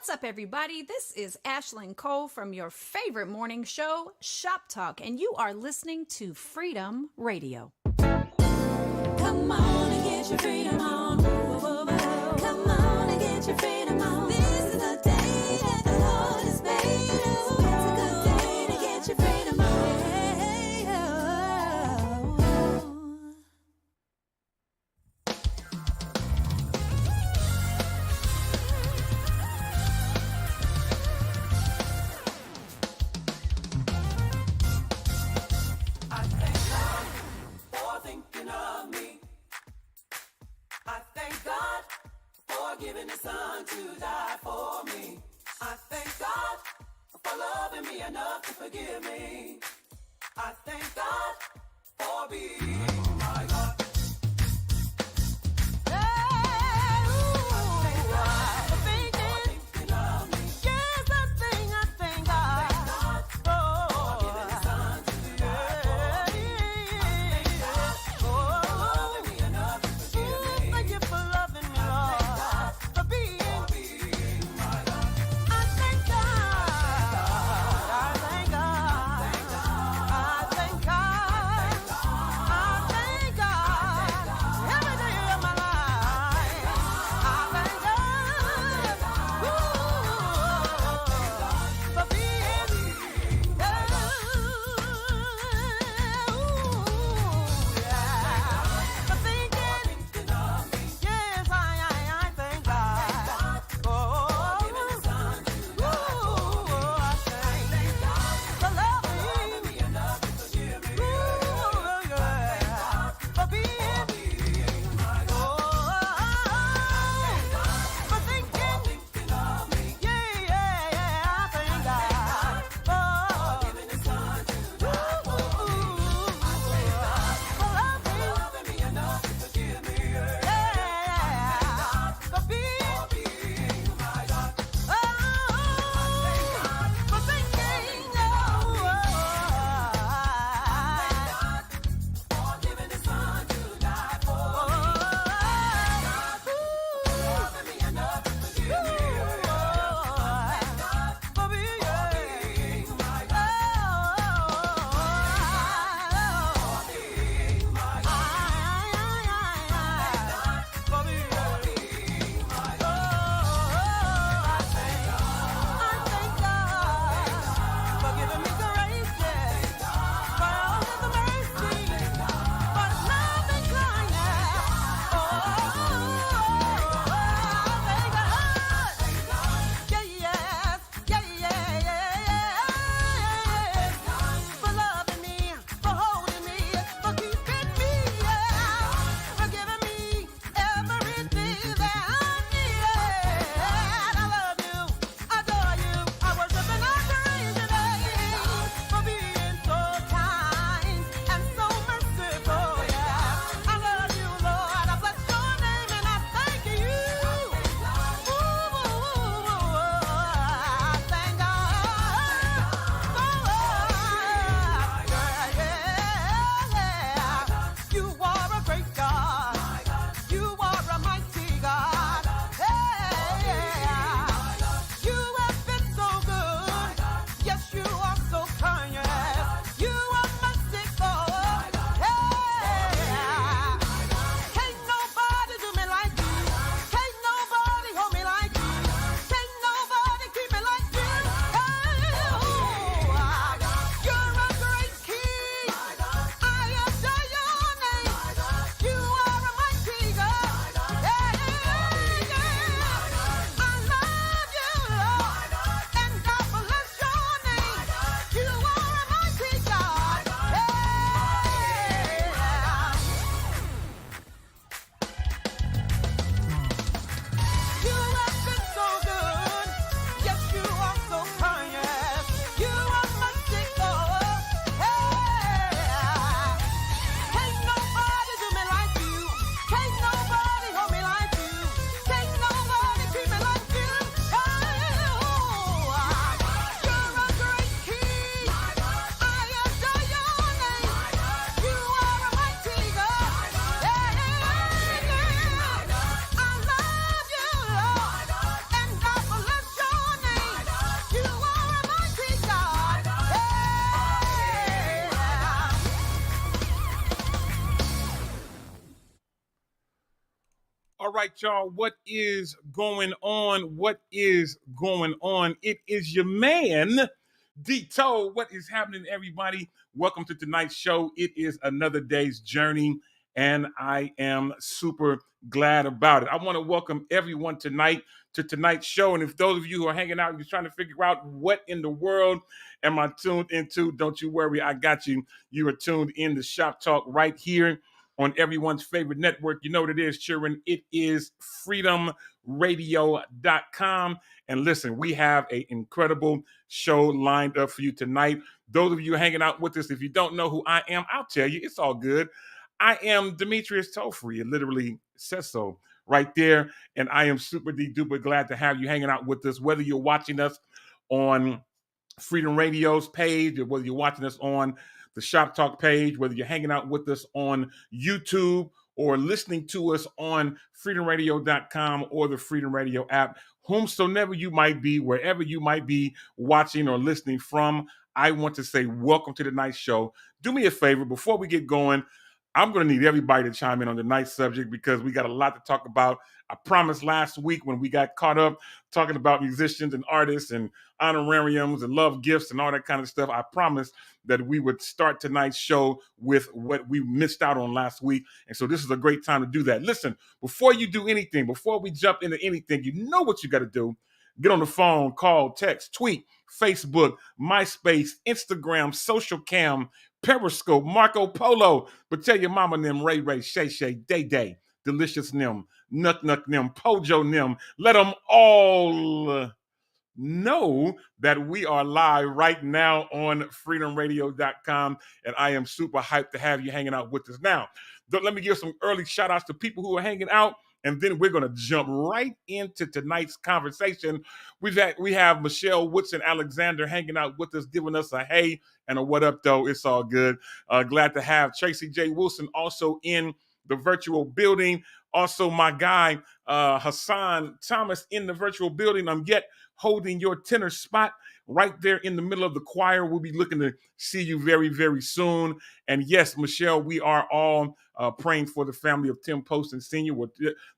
What's up, everybody? This is Ashlyn Cole from your favorite morning show, Shop Talk, and you are listening to Freedom Radio. Come on and get your freedom on. Come on and get your freedom on. This is the day that the Lord has made. It's a good day to get your freedom on. Hey, I thank God for thinking of me. I thank God for giving His Son to die for me. I thank God for loving me enough to forgive me. I thank God for being my God. I All right, y'all. What is going on? What is going on? It is your man, Dito. What is happening, everybody? Welcome to tonight's show. It is another day's journey, and I am super glad about it. I want to welcome everyone tonight to tonight's show. And if those of you who are hanging out and you're trying to figure out what in the world am I tuned into, don't you worry, I got you. You are tuned in to Shop Talk right here on everyone's favorite network. You know what it is, children. It is freedomradio.com. And listen, we have an incredible show lined up for you tonight. Those of you hanging out with us, if you don't know who I am, I'll tell you. It's all good. I am Demetrius Tofree. It literally says so right there. And I am super duper glad to have you hanging out with us, whether you're watching us on Freedom Radio's page or whether you're watching us on the Shop Talk page, whether you're hanging out with us on YouTube or listening to us on freedomradio.com or the Freedom Radio app, whomsoever you might be, wherever you might be watching or listening from, I want to say welcome to tonight's show. Do me a favor, before we get going, I'm going to need everybody to chime in on tonight's subject because we got a lot to talk about. I promised last week when we got caught up talking about musicians and artists and honorariums and love gifts and all that kind of stuff, I promised that we would start tonight's show with what we missed out on last week. And so this is a great time to do that. Listen, before you do anything, before we jump into anything, you know what you got to do. Get on the phone, call, text, tweet, Facebook, MySpace, Instagram, Social Cam, Periscope, Marco Polo. But tell your mama them, Ray Ray, Shay Shay, Day Day, Delicious them, Nut Nut them, Pojo them. Let them all know that we are live right now on freedomradio.com, and I am super hyped to have you hanging out with us. Now, let me give some early shout outs to people who are hanging out, and then we're going to jump right into tonight's conversation. We have Michelle Woodson Alexander hanging out with us, giving us a hey and a what up, though. It's all good. Glad to have Tracy J. Wilson also in the virtual building. Also, my guy, Hassan Thomas in the virtual building. I'm yet holding your tenor spot right there in the middle of the choir. We'll be looking to see you very, very soon. And yes, Michelle, we are all praying for the family of Tim Poston Sr. We'll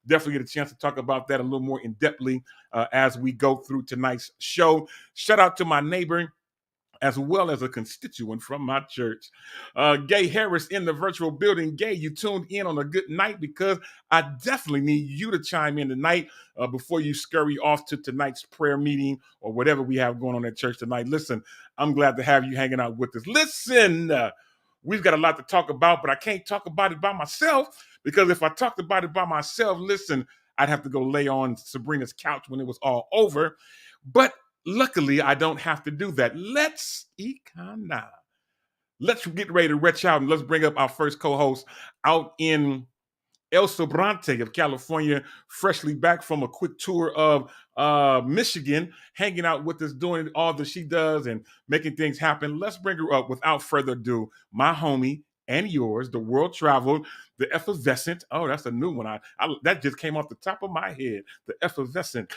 definitely get a chance to talk about that a little more in-depthly as we go through tonight's show. Shout out to my neighbor, as well as a constituent from my church. Gay Harris in the virtual building. Gay, you tuned in on a good night because I definitely need you to chime in tonight before you scurry off to tonight's prayer meeting or whatever we have going on at church tonight. Listen, I'm glad to have you hanging out with us. Listen, we've got a lot to talk about, but I can't talk about it by myself because if I talked about it by myself, listen, I'd have to go lay on Sabrina's couch when it was all over. But luckily, I don't have to do that. Let's get ready to retch out and let's bring up our first co-host out in El Sobrante of California, freshly back from a quick tour of Michigan, hanging out with us, doing all that she does and making things happen. Let's bring her up without further ado. My homie and yours, the world traveled, the effervescent. Oh, that's a new one. I that just came off the top of my head. The effervescent.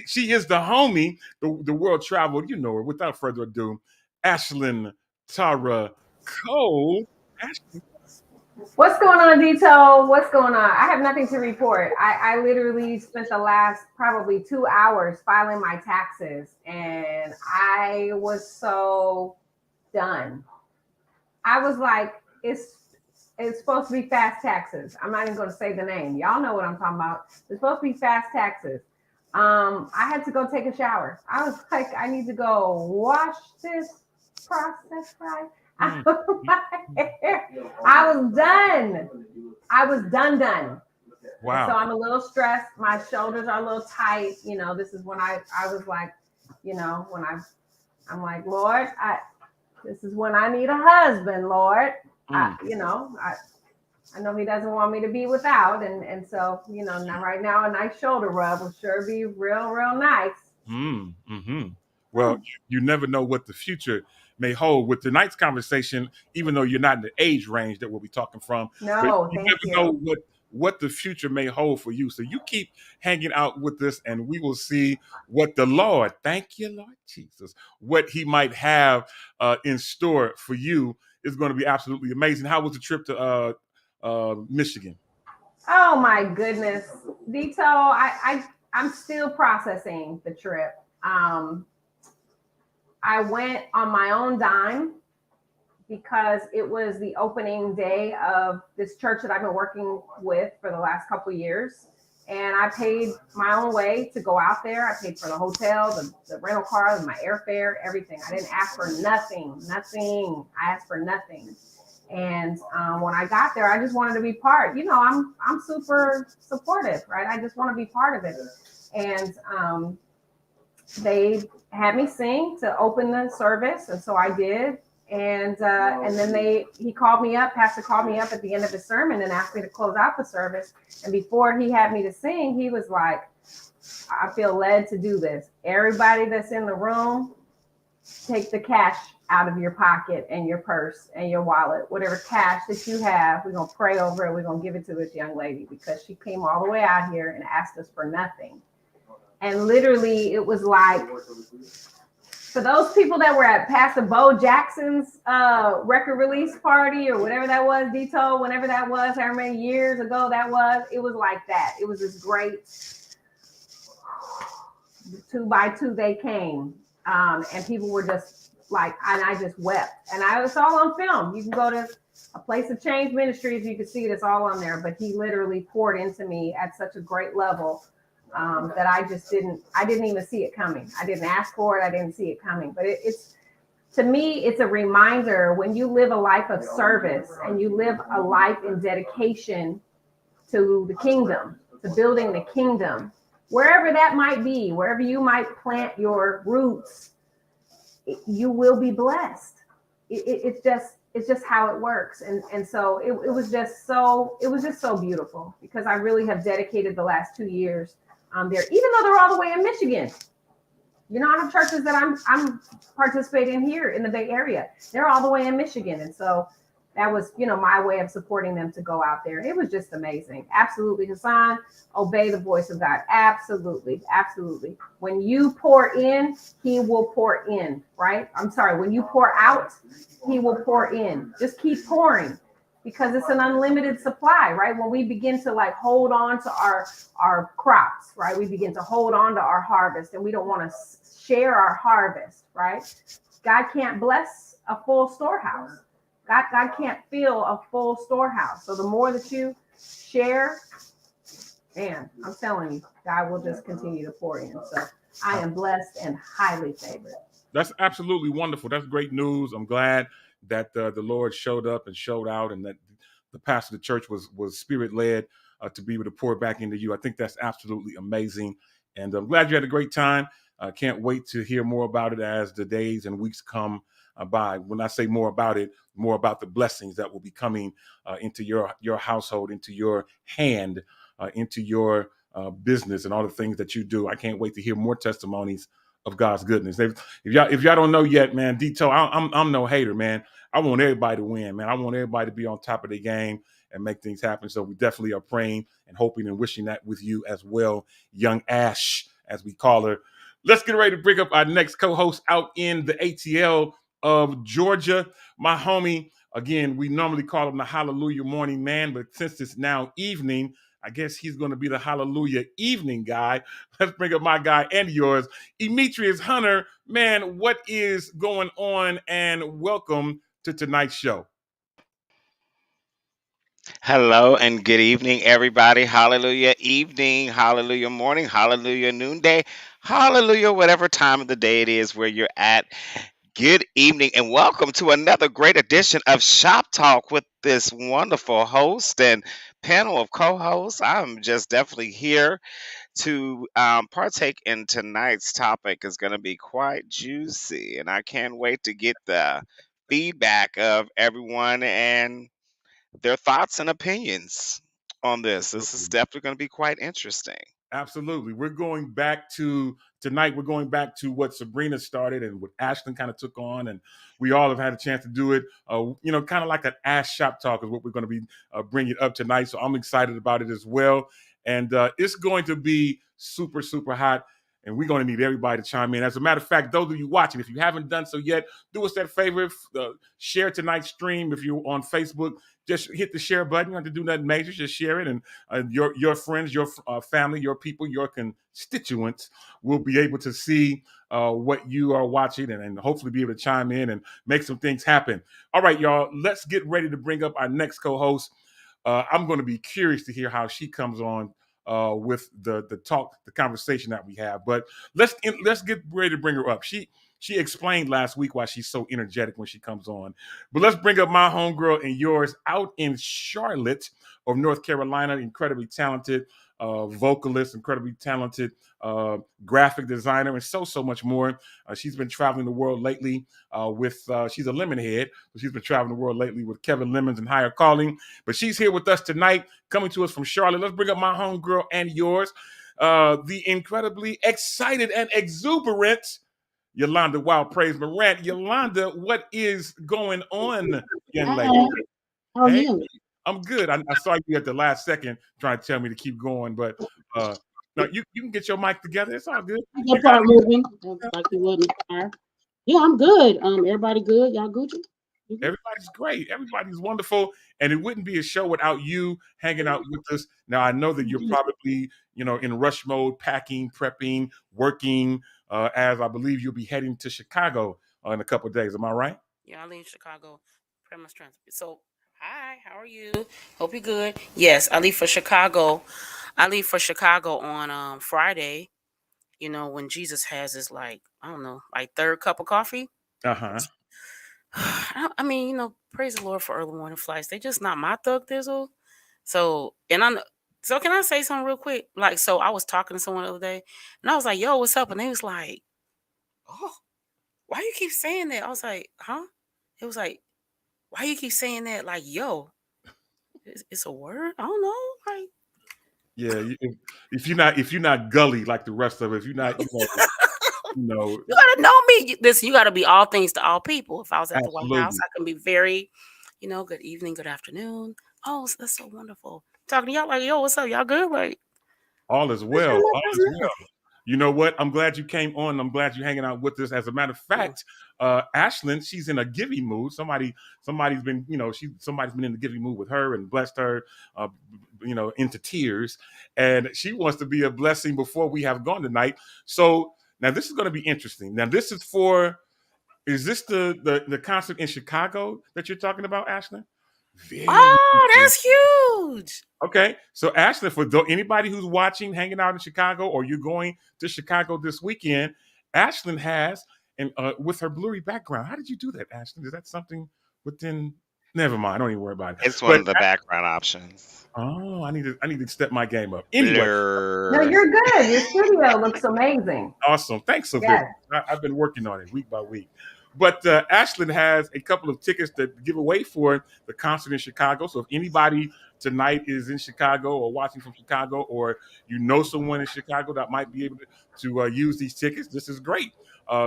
She is the homie, the world traveled. You know her. Without further ado, Ashlyn Tara Cole. Ashlyn. What's going on, Dito? What's going on? I have nothing to report. I literally spent the last probably 2 hours filing my taxes, and I was so done. I was like, it's supposed to be fast taxes. I'm not even going to say the name. Y'all know what I'm talking about. It's supposed to be fast taxes. I had to go take a shower. I was like, I need to go wash this process right. I was done. I was done. Wow. So I'm a little stressed. My shoulders are a little tight. You know, this is when I was like, you know, when I'm like, Lord, this is when I need a husband, Lord. I know he doesn't want me to be without. And so, you know, now right now a nice shoulder rub will sure be real, real nice. Well, you never know what the future may hold with tonight's conversation, even though you're not in the age range that we'll be talking from. No, you never know what the future may hold for you. So you keep hanging out with us and we will see what the Lord, thank you, Lord Jesus, what he might have in store for you is going to be absolutely amazing. How was the trip to Michigan? Oh my goodness, Dito, I'm still processing the trip. I went on my own dime because it was the opening day of this church that I've been working with for the last couple of years. And I paid my own way to go out there. I paid for the hotel, the rental car, my airfare, everything. I didn't ask for nothing. I asked for nothing. And when I got there, I just wanted to be part. You know, I'm super supportive, right? I just want to be part of it. And they had me sing to open the service, and so I did. And then he called me up. Pastor called me up at the end of the sermon and asked me to close out the service. And before he had me to sing, he was like, "I feel led to do this. Everybody that's in the room, take the cash out of your pocket and your purse and your wallet, whatever cash that you have. We're gonna pray over it. We're gonna give it to this young lady because she came all the way out here and asked us for nothing." And literally, it was like, for those people that were at Pastor Bo Jackson's record release party or whatever that was, Dito, whenever that was, however many years ago that was, it was like that. It was this great 2 by 2 they came, and people were just like, and I just wept. And it's all on film. You can go to A Place of Change Ministries, you can see it, it's all on there. But he literally poured into me at such a great level that I didn't even see it coming. I didn't ask for it. I didn't see it coming. But it's, to me, it's a reminder when you live a life of service and you live a life in dedication to the kingdom, to building the kingdom, wherever that might be, wherever you might plant your roots, you will be blessed. It's just how it works. And so it was just so beautiful, because I really have dedicated the last 2 years there, even though they're all the way in Michigan. You know, I have churches that I'm participating here in the Bay Area. They're all the way in Michigan. And so that was, you know, my way of supporting them to go out there. It was just amazing. Absolutely. Hassan, obey the voice of God. Absolutely. Absolutely. When you pour in, he will pour in, right? I'm sorry. When you pour out, he will pour in. Just keep pouring, because it's an unlimited supply, right? When we begin to like hold on to our crops, right? We begin to hold on to our harvest, and we don't want to share our harvest, right? God can't bless a full storehouse. God can't fill a full storehouse. So the more that you share, man, I'm telling you, God will just continue to pour in. So I am blessed and highly favored. That's absolutely wonderful. That's great news. I'm glad that the Lord showed up and showed out, and that the pastor of the church was spirit led to be able to pour back into you. I think that's absolutely amazing, and I'm glad you had a great time. I can't wait to hear more about it as the days and weeks come by. When I say more about it, more about the blessings that will be coming into your household, into your hand, into your business, and all the things that you do. I can't wait to hear more testimonies of God's goodness. If y'all don't know yet, man, Dito, I'm no hater, man. I want everybody to win, man. I want everybody to be on top of their game and make things happen. So we definitely are praying and hoping and wishing that with you as well, young Ash, as we call her. Let's get ready to bring up our next co-host out in the ATL of Georgia, my homie. Again, we normally call him the Hallelujah Morning Man, but since it's now evening, I guess he's going to be the Hallelujah Evening guy. Let's bring up my guy and yours, Demetrius Hunter. Man, what is going on? And welcome to tonight's show. Hello and good evening, everybody. Hallelujah evening, hallelujah morning, hallelujah noonday, hallelujah, whatever time of the day it is where you're at. Good evening and welcome to another great edition of Shop Talk with this wonderful host and panel of co-hosts. I'm just definitely here to partake in tonight's topic. Is going to be quite juicy, and I can't wait to get the feedback of everyone and their thoughts and opinions on this. This is definitely going to be quite interesting. Absolutely. We're going back to tonight. We're going back to what Sabrina started and what Ashlyn kind of took on. And we all have had a chance to do it. Kind of like an Ash Shop Talk is what we're going to be bringing up tonight. So I'm excited about it as well. And it's going to be super, super hot. And we're going to need everybody to chime in. As a matter of fact, those of you watching, if you haven't done so yet, do us that favor. Share tonight's stream. If you're on Facebook, just hit the share button. You don't have to do nothing major. Just share it, and your friends, your family, your people, your constituents will be able to see what you are watching, and hopefully be able to chime in and make some things happen. All right, y'all, let's get ready to bring up our next co-host. I'm going to be curious to hear how she comes on with the conversation that we have. But let's get ready to bring her up. She explained last week why she's so energetic when she comes on. But let's bring up my homegirl and yours out in Charlotte of North Carolina, incredibly talented vocalist, incredibly talented graphic designer, and so much more. She's been traveling the world lately with, she's a lemon head, so she's been traveling the world lately with Kevin Lemons and Higher Calling. But she's here with us tonight, coming to us from Charlotte. Let's bring up my homegirl and yours, the incredibly excited and exuberant Yolanda Wild Praise Morant. Yolanda, what is going on, young lady? How are you? I'm good. I saw you at the last second trying to tell me to keep going, but no, you can get your mic together. It's all good. Your part moving. Like you would in the car. Yeah, I'm good. Everybody good? Y'all Gucci? Everybody's great. Everybody's wonderful. And it wouldn't be a show without you hanging out with us. Now, I know that you're probably, in rush mode, packing, prepping, working, as I believe you'll be heading to Chicago in a couple of days. Am I right? Yeah, I leave Chicago. Premise transfer. So, hi, how are you? Hope you're good. Yes, I leave for Chicago. On Friday. When Jesus has his third cup of coffee. I mean, praise the Lord for early morning flights. They just not my thug thizzle. So can I say something real quick? So I was talking to someone the other day, and I was like, "Yo, what's up?" And they was like, "Oh, why you keep saying that?" I was like, "Huh?" It was like, "Why you keep saying that?" Like, yo, it's a word. I don't know. Like, yeah, if you're not gully like the rest of it, if you're not, you gotta know me. Listen, you gotta be all things to all people. If I was at the White House, I can be very, good evening, good afternoon. Oh, that's so wonderful. Talking to y'all like, yo, what's up? Y'all good? Like, all is well. All is well. You know what? I'm glad you came on. I'm glad you're hanging out with us. As a matter of fact, Ashlyn, she's in a giving mood. Somebody's been in the giving mood with her and blessed her, into tears. And she wants to be a blessing before we have gone tonight. So now this is going to be interesting. Now this is is this the concert in Chicago that you're talking about, Ashlyn? That's huge. Okay, so Ashlyn, for anybody who's watching, hanging out in Chicago, or you're going to Chicago this weekend, Ashlyn has, and with her blurry background, how did you do that, Ashlyn? Is that something within? Never mind, don't even worry about it. It's one of the background options. Oh, I need to step my game up. Anyway, no, you're good. Your studio looks amazing. Awesome, thanks so much. I've been working on it week by week. But Ashlyn has a couple of tickets to give away for the concert in Chicago. So if anybody tonight is in Chicago or watching from Chicago, or someone in Chicago that might be able to use these tickets, this is great.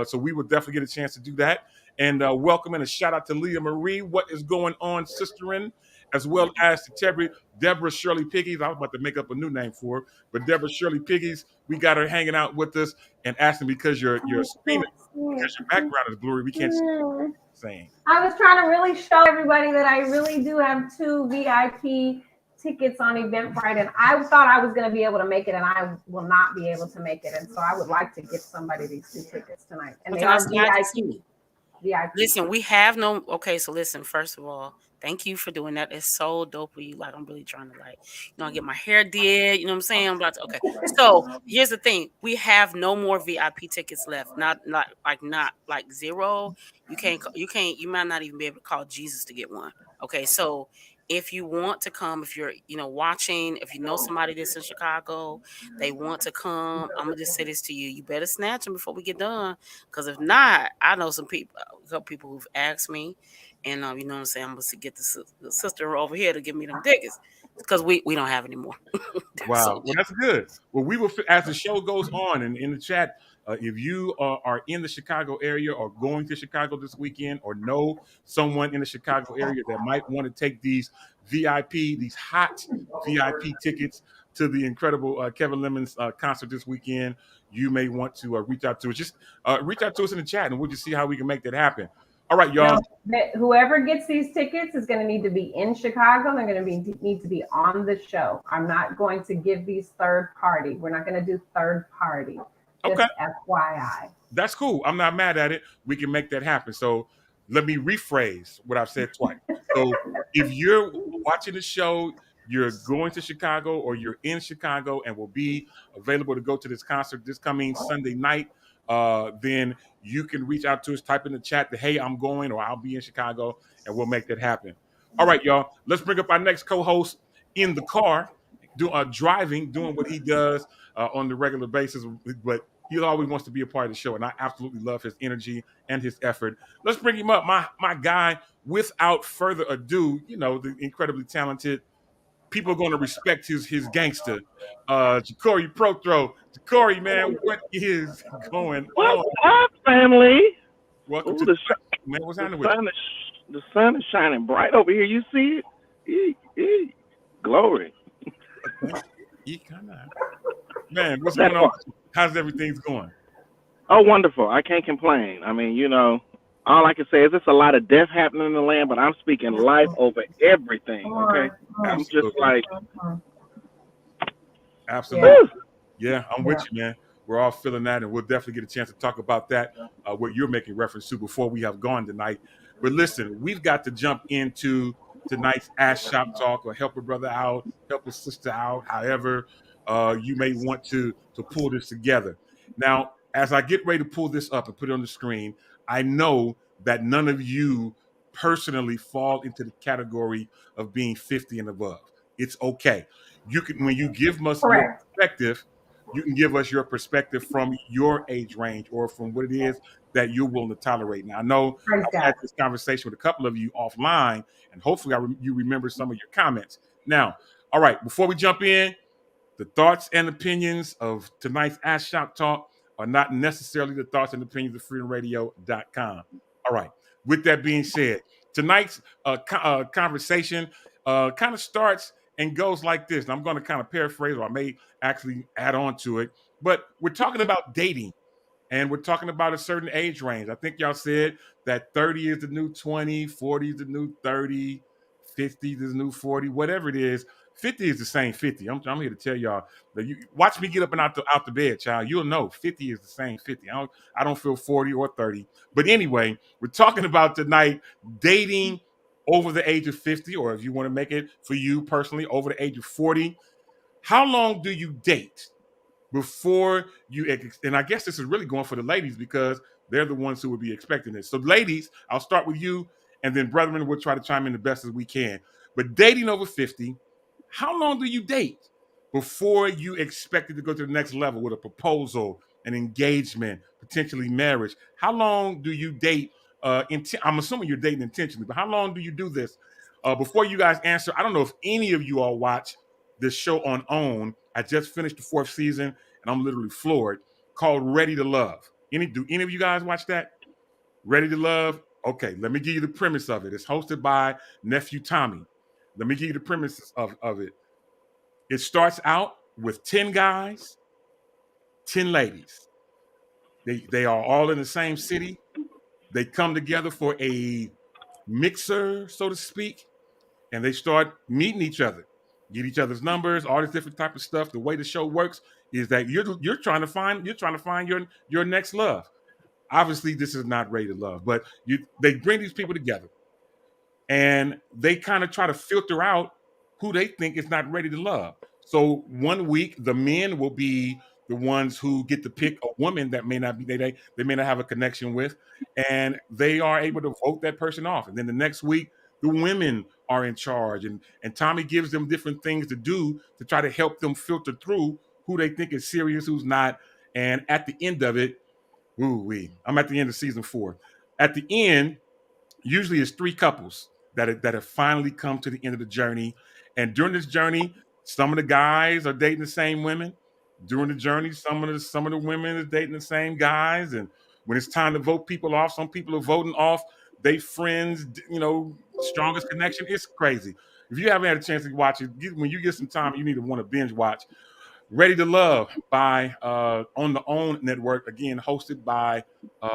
So we will definitely get a chance to do that. And welcome and a shout out to Leah Marie. What is going on, sisterin'? As well as to Deborah Shirley Piggies. I was about to make up a new name for her, but Deborah Shirley Piggies, we got her hanging out with us and asking because you're screaming, because your background is blurry. We can't see what you're saying. I was trying to really show everybody that I really do have 2 VIP tickets on Eventbrite, and I thought I was going to be able to make it, and I will not be able to make it. And so I would like to give somebody these 2 tickets tonight. And they are VIP. Listen, we have no. Okay, so listen. First of all, thank you for doing that. It's so dope of you. Like, I'm really trying to get my hair did. You know what I'm saying? I'm about to. Okay. So here's the thing: we have no more VIP tickets left. Not zero. You might not even be able to call Jesus to get one. Okay. So if you want to come, if you're watching, if you know somebody that's in Chicago, they want to come, I'm gonna just say this to you: you better snatch them before we get done, because if not, I know a couple people who've asked me, and you know what I'm saying, I'm gonna get the sister over here to give me them tickets, because we don't have any more. Wow, well, that's good. Well, we will, as the show goes on, and in the chat, if you are in the Chicago area or going to Chicago this weekend, or know someone in the Chicago area that might want to take these hot VIP tickets to the incredible Kevin Lemons concert this weekend, you may want to reach out to us. Just reach out to us in the chat, and we'll just see how we can make that happen. All right, y'all. Whoever gets these tickets is going to need to be in Chicago. They're going to need to be on the show. I'm not going to give these third party. We're not going to do third party. Just Okay. FYI. That's cool. I'm not mad at it. We can make that happen. So let me rephrase what I've said twice. So if you're watching the show, you're going to Chicago or you're in Chicago and will be available to go to this concert this coming Sunday night, then you can reach out to us, type in the chat that, hey, I'm going or I'll be in Chicago, and we'll make that happen. All right, y'all. Let's bring up our next co-host in the car, driving, doing what he does on the regular basis, but he always wants to be a part of the show, and I absolutely love his energy and his effort. Let's bring him up, my guy. Without further ado, the incredibly talented. People are going to respect his gangster, Ja'Cory Prothro. Ja'Cory, man, what is going on? What's up, family? Welcome Ooh, to the show, man. What's happening with you? The sun is shining bright over here. You see it? Glory. Man, what's going on? How's everything going? Oh, wonderful. I can't complain. I mean, all I can say is there's a lot of death happening in the land, but I'm speaking life over everything, okay? I'm just like... Absolutely. Yeah, I'm with you, man. We're all feeling that, and we'll definitely get a chance to talk about that, what you're making reference to before we have gone tonight. But listen, we've got to jump into tonight's Ask Shop Talk, or help a brother out, help a sister out, however you may want to pull this together. Now, as I get ready to pull this up and put it on the screen, I know that none of you personally fall into the category of being 50 and above. It's okay. You can, when you give us your perspective, you can give us your perspective from your age range or from what it is that you're willing to tolerate. Now, I know I've had this conversation with a couple of you offline, and hopefully you remember some of your comments. Now, all right, before we jump in, the thoughts and opinions of tonight's Ask Shop Talk are not necessarily the thoughts and opinions of freedomradio.com. All right. With that being said, tonight's conversation kind of starts and goes like this. And I'm going to kind of paraphrase, or I may actually add on to it. But we're talking about dating, and we're talking about a certain age range. I think y'all said that 30 is the new 20, 40 is the new 30, 50 is the new 40, whatever it is. 50 is the same 50. I'm here to tell y'all that you watch me get up and out the bed, child. You'll know 50 is the same 50. I don't feel 40 or 30. But anyway, we're talking about tonight dating over the age of 50, or if you want to make it for you personally, over the age of 40. How long do you date before you? And I guess this is really going for the ladies because they're the ones who would be expecting this. So ladies, I'll start with you, and then brethren, we'll try to chime in the best as we can. But dating over 50, how long do you date before you expected to go to the next level with a proposal, an engagement, potentially marriage? How long do you date? I'm assuming you're dating intentionally, but how long do you do this? Before you guys answer, I don't know if any of you all watch this show on OWN. I just finished the 4th season, and I'm literally floored, called Ready to Love. Do any of you guys watch that? Ready to Love? Okay, let me give you the premise of it. It's hosted by Nephew Tommy. Let me give you the premise of it. It starts out with 10 guys, 10 ladies. They are all in the same city. They come together for a mixer, so to speak, and they start meeting each other, get each other's numbers, all this different type of stuff. The way the show works is that you're trying to find your next love. Obviously, this is not Ready to Love, but they bring these people together. And they kind of try to filter out who they think is not ready to love. So one week, the men will be the ones who get to pick a woman that may not be they may not have a connection with, and they are able to vote that person off. And then the next week, the women are in charge, and Tommy gives them different things to do to try to help them filter through who they think is serious, who's not. And at the end of it, I'm at the end of season 4. At the end, usually it's 3 couples that have finally come to the end of the journey. And during this journey, some of the guys are dating the same women. During the journey, some of the women are dating the same guys. And when it's time to vote people off, some people are voting off they friends, strongest connection. It's crazy. If you haven't had a chance to watch it, when you get some time, you need to want to binge watch Ready to Love by on the OWN network, again, hosted by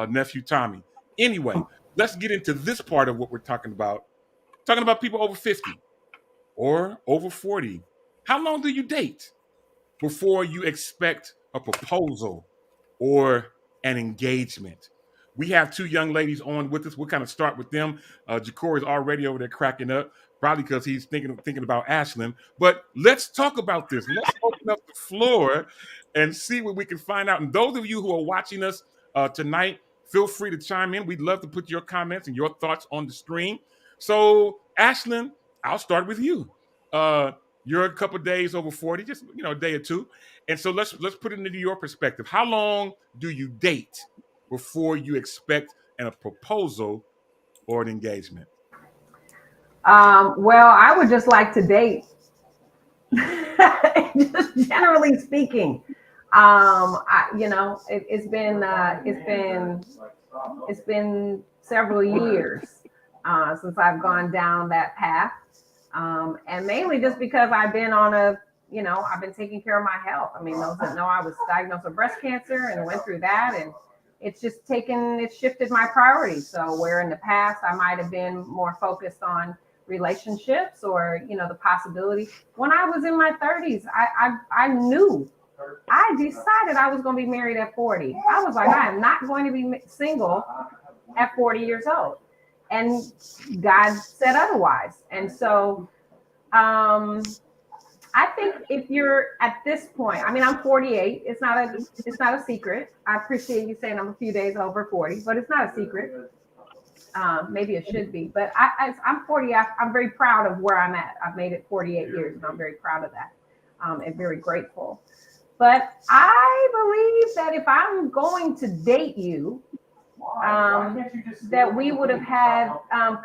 Nephew Tommy. Anyway, let's get into this part of what we're talking about. Talking about people over 50 or over 40. How long do you date before you expect a proposal or an engagement? We have two young ladies on with us. We'll kind of start with them. Jacory's already over there cracking up, probably because he's thinking about Ashlyn. But let's talk about this. Let's open up the floor and see what we can find out. And those of you who are watching us tonight, feel free to chime in. We'd love to put your comments and your thoughts on the stream. So, Ashlyn, I'll start with you. You're a couple days over 40, just a day or two. And so let's put it into your perspective. How long do you date before you expect a proposal or an engagement? Well, I would just like to date. Just generally speaking. It's been several years since I've gone down that path. And mainly just because I've been I've been taking care of my health. I mean, those that know, I was diagnosed with breast cancer and went through that, and it's shifted my priorities. So where in the past I might have been more focused on relationships or, the possibility. When I was in my 30s, I decided I was going to be married at 40. I was like, I am not going to be single at 40 years old. And God said otherwise. And so I think if you're at this point, I mean, I'm 48. It's not a secret. I appreciate you saying I'm a few days over 40, but it's not a secret. Maybe it should be, but I'm 40. I'm very proud of where I'm at. I've made it 48 years, and I'm very proud of that, and very grateful. But I believe that if I'm going to date you, that we would have had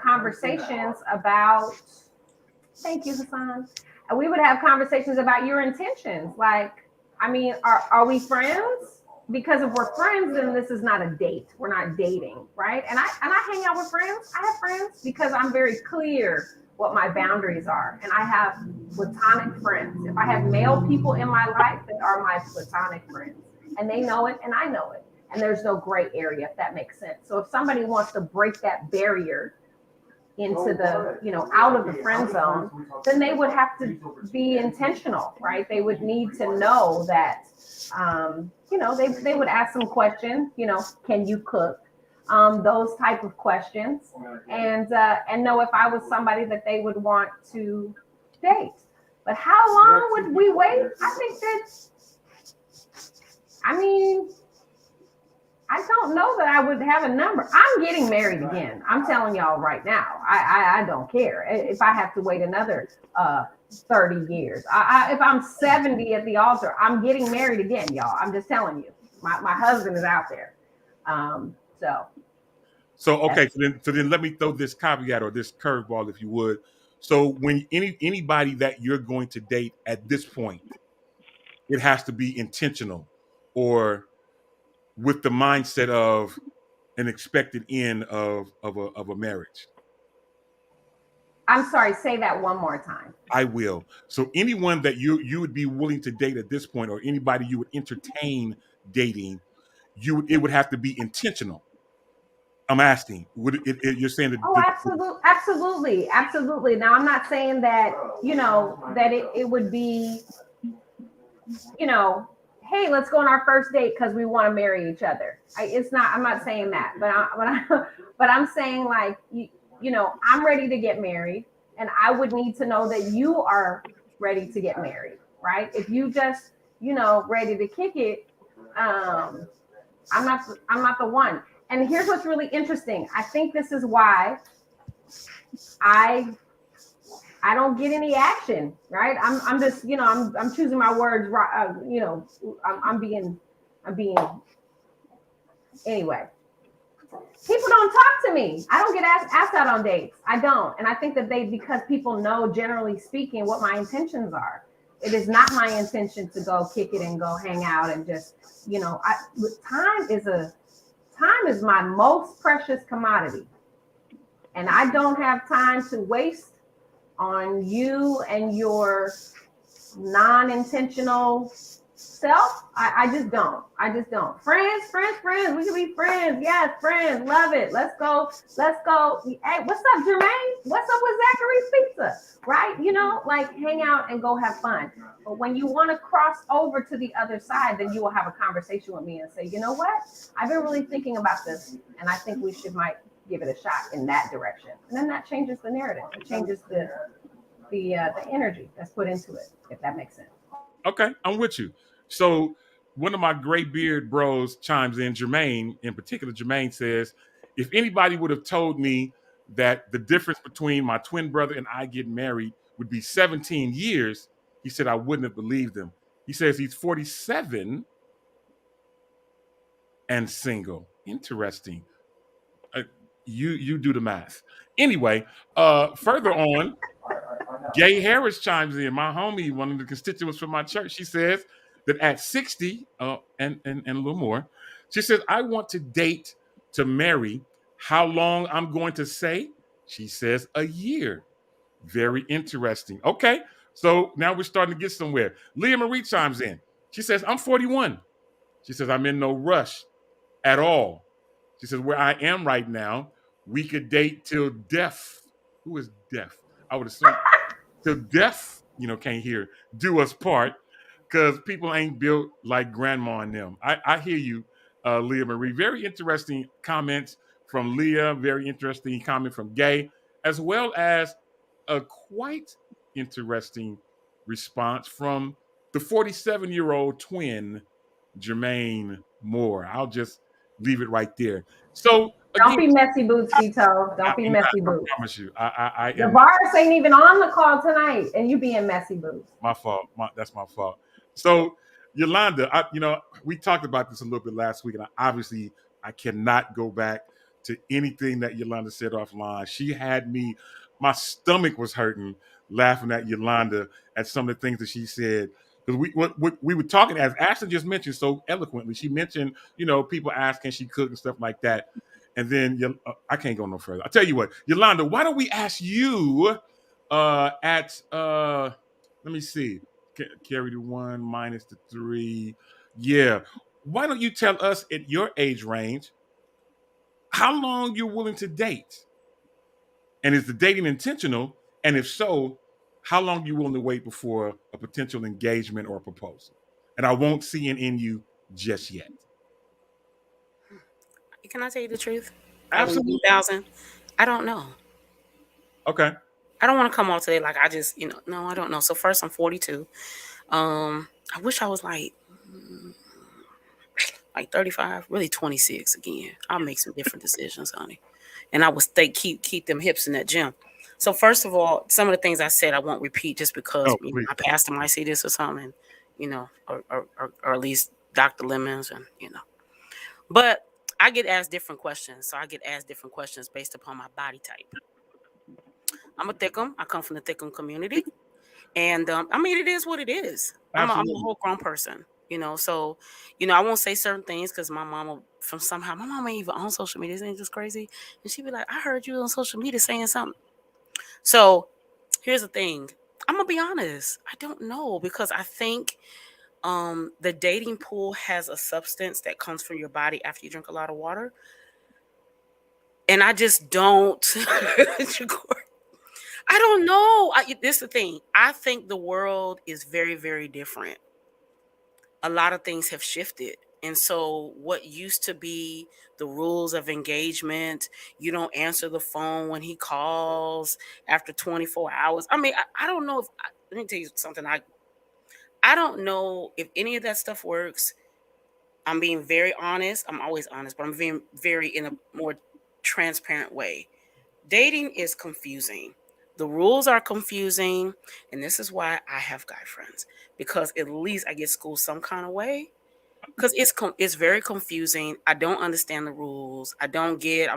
conversations about. Thank you, Hassan. We would have conversations about your intentions. Like, I mean, are we friends? Because if we're friends, then this is not a date. We're not dating, right? And I hang out with friends. I have friends because I'm very clear what my boundaries are. And I have platonic friends. If I have male people in my life that are my platonic friends, and they know it and I know it, and there's no gray area, if that makes sense. So if somebody wants to break that barrier into the, out of the friend zone, then they would have to be intentional, right? They would need to know that, they would ask some questions, can you cook? Those type of questions, and know if I was somebody that they would want to date. But how long would we wait? I don't know that I would have a number. I'm getting married again. I'm telling y'all right now. I don't care if I have to wait another 30 years. If I'm 70 at the altar, I'm getting married again, y'all. I'm just telling you. My husband is out there. So okay. So then let me throw this caveat or this curveball, if you would. So when anybody that you're going to date at this point, it has to be intentional or with the mindset of an expected end of a marriage. I'm sorry, say that one more time. I will. So anyone that you would be willing to date at this point, or anybody you would entertain dating, it would have to be intentional. I'm asking. You're saying that? Oh, absolutely. Now, I'm not saying that that it would be, hey, let's go on our first date because we want to marry each other. I'm not saying that, but I'm saying like I'm ready to get married, and I would need to know that you are ready to get married, right? If you just ready to kick it, I'm not the one. And here's what's really interesting. I think this is why I don't get any action, right? I'm just, I'm choosing my words, I'm being, anyway. People don't talk to me. I don't get asked out on dates. I don't. And I think that because people know, generally speaking, what my intentions are. It is not my intention to go kick it and go hang out and just, time is my most precious commodity. And I don't have time to waste on you and your non-intentional self, I just don't. I just don't. Friends. We can be friends. Yes, friends. Love it. Let's go. Hey, what's up, Jermaine? What's up with Zachary's Pizza? Right? You know, like hang out and go have fun. But when you want to cross over to the other side, then you will have a conversation with me and say, you know what? I've been really thinking about this, and I think we might give it a shot in that direction. And then that changes the narrative. It changes the energy that's put into it, if that makes sense. Okay, I'm with you. So one of my gray beard bros chimes in, Jermaine, in particular, Jermaine says, if anybody would have told me that the difference between my twin brother and I getting married would be 17 years, he said, I wouldn't have believed him. He says he's 47 and single. Interesting. You do the math. Anyway, further on, Gay Harris chimes in, my homie, one of the constituents from my church. She says that at 60 and a little more, she says, I want to date to marry. How long I'm going to say? She says a year. Very interesting. Okay, so now we're starting to get somewhere. Leah Marie chimes in. She says, I'm 41. She says, I'm in no rush at all. She says, where I am right now, we could date till death. Who is deaf? I would assume till death, can't hear, do us part, because people ain't built like grandma and them. I hear you, Leah Marie. Very interesting comments from Leah. Very interesting comment from Gay, as well as a quite interesting response from the 47-year-old twin, Jermaine Moore. I'll just leave it right there. So don't be messy boots, Vito. Don't be messy boots. I promise you. I the Bars ain't even on the call tonight, and you being messy boots. My fault. That's my fault. So Yolanda, we talked about this a little bit last week, and I cannot go back to anything that Yolanda said offline. She had me, my stomach was hurting laughing at Yolanda at some of the things that she said. Because we were talking, as Ashley just mentioned so eloquently, she mentioned, people ask, can she cook and stuff like that. And then I can't go no further. I'll tell you what, Yolanda, why don't we ask you let me see, carry the 1 minus the 3. Yeah. Why don't you tell us at your age range how long you're willing to date? And is the dating intentional? And if so, how long you willing to wait before a potential engagement or a proposal? And I won't see it in you just yet. Can I tell you the truth? Absolutely. I don't know. Okay. I don't want to come on today like I just, no, I don't know. So first, I'm 42. I wish I was like 35, really 26 again. I'll make some different decisions, honey. And I would keep them hips in that gym. So first of all, some of the things I said I won't repeat just because my pastor might see this or something, or at least Dr. Lemons and But I get asked different questions. So I get asked different questions based upon my body type. I'm a Thickum. I come from the Thickum community. And it is what it is. I'm a whole grown person, So, I won't say certain things because my mama ain't even on social media. Isn't it just crazy? And she'd be like, I heard you on social media saying something. So here's the thing. I'm going to be honest. I don't know because I think the dating pool has a substance that comes from your body after you drink a lot of water. And I just don't. I don't know. This is the thing. I think the world is very, very different. A lot of things have shifted. And so what used to be the rules of engagement, you don't answer the phone when he calls after 24 hours. I don't know let me tell you something. I don't know if any of that stuff works. I'm being very honest. I'm always honest, but I'm being very in a more transparent way. Dating is confusing. The rules are confusing. And this is why I have guy friends, because at least I get schooled some kind of way. Because it's very confusing. I don't understand the rules. I'm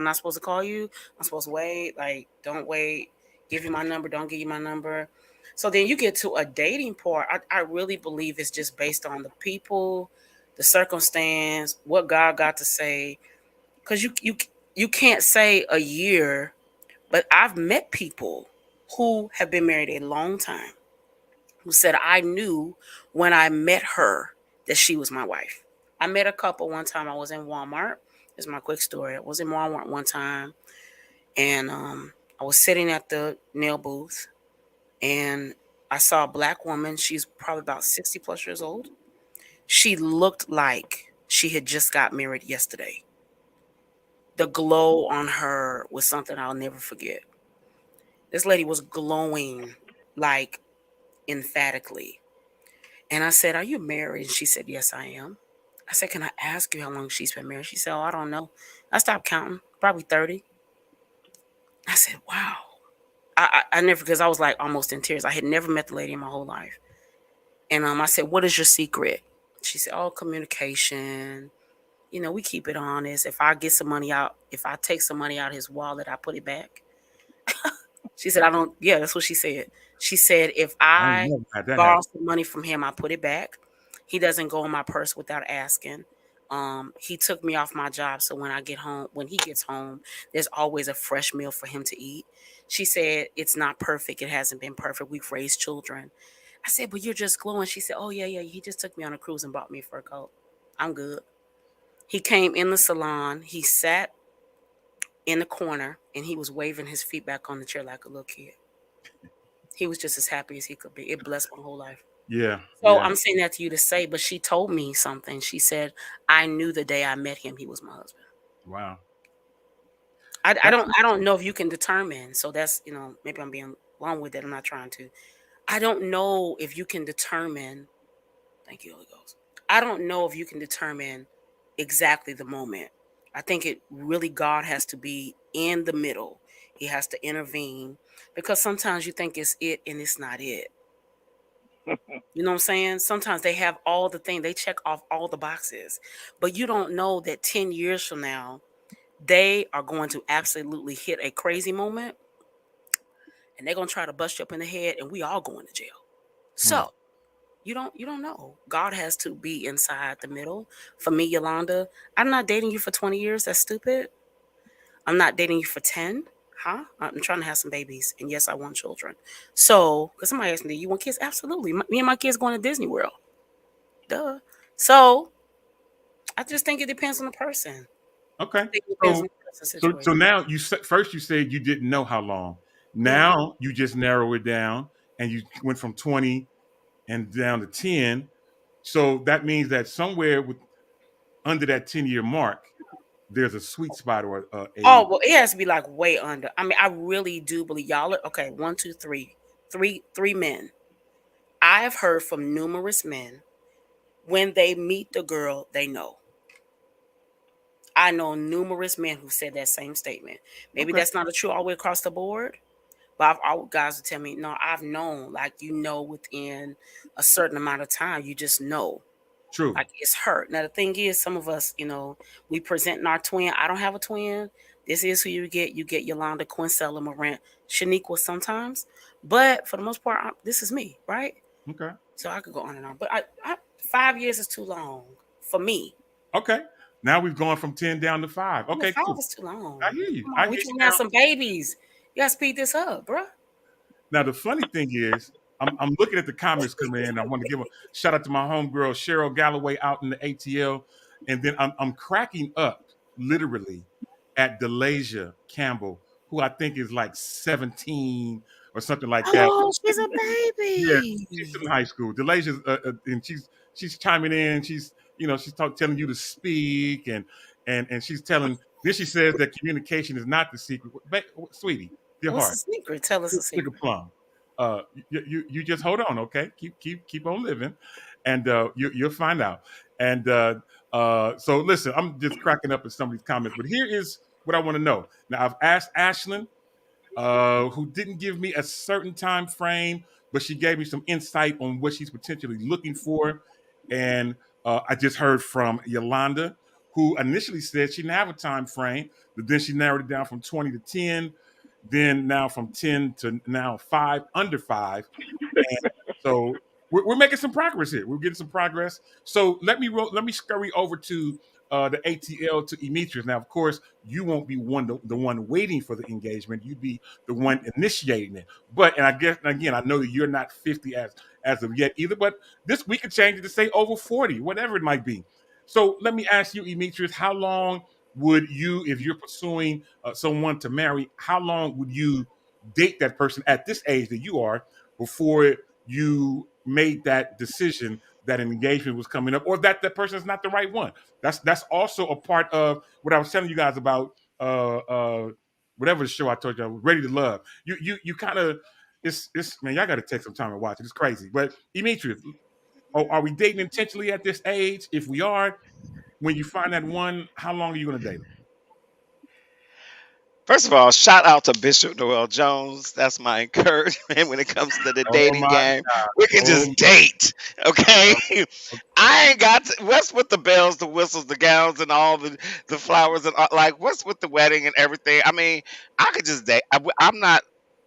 not supposed to call you. I'm supposed to wait. Like, don't wait. Give you my number. Don't give you my number. So then you get to a dating part. I really believe it's just based on the people, the circumstance, what God got to say. Because you can't say a year, but I've met people who have been married a long time who said, I knew when I met her that she was my wife. I met a couple one time. I was in Walmart. This is my quick story. I was in Walmart one time, and I was sitting at the nail booth, and I saw a black woman. She's probably about 60 plus years old. She looked like she had just got married yesterday. The glow on her was something I'll never forget. This lady was glowing like emphatically. And I said, "Are you married?" And she said, "Yes, I am." I said, "Can I ask you how long she's been married?" She said, "Oh, I don't know." I stopped counting, probably 30. I said, "Wow." I never, because I was like almost in tears. I had never met the lady in my whole life. And I said, "What is your secret?" She said, "Oh, communication. You know, we keep it honest. If I get some money out, if I take some money out of his wallet, I put it back." She said, "I don't," yeah, that's what she said. She said, "If I I ain't never had that borrow happen. some money from him, I put it back. He doesn't go in my purse without asking. He took me off my job, so when I get home, when he gets home, there's always a fresh meal for him to eat." She said, "It's not perfect. It hasn't been perfect. We've raised children." I said, "But you're just glowing." She said, "Oh, yeah, yeah. He just took me on a cruise and bought me a fur coat. I'm good." He came in the salon. He sat in the corner, and he was waving his feet back on the chair like a little kid. He was just as happy as he could be. It blessed my whole life. Yeah. So Yeah. I'm saying that to you to say, but she told me something. She said, "I knew the day I met him, he was my husband." Wow. I don't know if you can determine. So that's, maybe I'm being long with it. I'm not trying to. I don't know if you can determine. Thank you, Holy Ghost. I don't know if you can determine exactly the moment. I think it really, God has to be in the middle. He has to intervene, because sometimes you think it's it and it's not it. You know what I'm saying? Sometimes they have all the things, they check off all the boxes, but you don't know that 10 years from now, they are going to absolutely hit a crazy moment, and they're going to try to bust you up in the head, and we all going to jail. So you don't know. God has to be inside the middle. For me, Yolanda, I'm not dating you for 20 years. That's stupid. I'm not dating you for 10. Huh? I'm trying to have some babies. And yes, I want children. So, because somebody asked me, "Do you want kids?" Absolutely. Me and my kids going to Disney World. Duh. So, I just think it depends on the person. Okay. I think it depends on the person's So situation. now first you said you didn't know how long. Now you just narrow it down and you went from 20 and down to 10. So that means that somewhere under that 10-year mark, there's a sweet spot or a Oh, well, it has to be like way under. I mean, I really do believe y'all are okay. 1, 2, 3. Three men. I have heard from numerous men, when they meet the girl, they know. I know numerous men who said that same statement. Maybe Okay. that's not a true all the way across the board, but guys will tell me, "No, I've known." Like, within a certain amount of time, you just know. True. Like, it's hurt. Now the thing is, some of us, we presenting our twin. I don't have a twin. This is who you get. You get Yolanda, Quincella, Morant, Shaniqua sometimes, but for the most part, this is me, right? Okay. So I could go on and on, but 5 years is too long for me. Okay. Now we've gone from 10 down to 5. Okay, 5 cool. is too long. I hear you. Come I on, we hear you can now. have some babies. You gotta speed this up, bro. Now the funny thing is, I'm looking at the comments coming in. I want to give a shout out to my homegirl Cheryl Galloway out in the ATL, and then I'm cracking up literally at Delasia Campbell, who I think is like 17 or something like that. Oh, she's a Yeah, baby. she's in high school. Delasia's and she's chiming in. She's telling you to speak and she's telling. Then she says that communication is not the secret. Sweetie, dear What's heart, the secret? Tell us the sugar secret. plum. You just hold on, okay? Keep on living, and you'll find out. And so listen, I'm just cracking up at some of these comments, but here is what I want to know. Now I've asked Ashlyn, who didn't give me a certain time frame, but she gave me some insight on what she's potentially looking for. And I just heard from Yolanda, who initially said she didn't have a time frame, but then she narrowed it down from 20 to 10, then now from 10 to now 5, under 5. And so we're making some progress here. We're getting some progress. So let me scurry over to the ATL to Demetrius. Now, of course, you won't be the one waiting for the engagement. You'd be the one initiating it. But, and I guess, again, I know that you're not 50 as of yet either, but we could change it to say over 40, whatever it might be. So let me ask you, Demetrius, how long would you, if you're pursuing someone to marry, how long would you date that person at this age that you are before you made that decision that an engagement was coming up, or that person is not the right one? That's also a part of what I was telling you guys about whatever the show I told you, Ready to Love. You kind of, it's man, y'all got to take some time and watch it. It's crazy. But Demetrius, are we dating intentionally at this age? If we are, when you find that one, how long are you going to date them? First of all, shout out to Bishop Noel Jones. That's my encouragement when it comes to the dating game. God. We can just date, okay? I ain't got what's with the bells, the whistles, the gowns, and all the flowers, and like what's with the wedding and everything? I mean, I could just date. I'm not.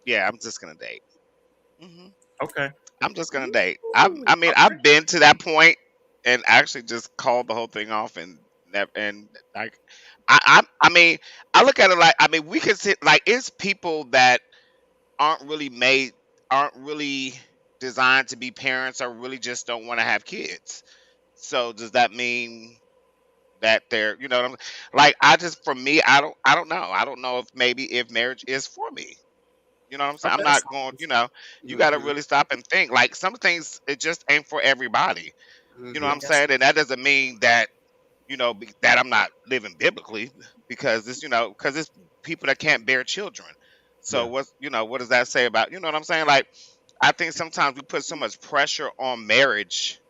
Yeah, I'm just gonna date. Okay. I'm just gonna date. I mean, I've been to that point and actually just called the whole thing off and like. I mean, I look at it like, I mean, we could sit like it's people that aren't really designed to be parents, or really just don't want to have kids. So does that mean that they're, you know what I'm like? For me, I don't know. I don't know if marriage is for me. You know what I'm saying? I'm not going, you got to really stop and think. Like some things, it just ain't for everybody. You know what I'm saying? And that doesn't mean that, that I'm not living biblically, because because it's people that can't bear children. So what does that say about, you know what I'm saying? Like, I think sometimes we put so much pressure on marriage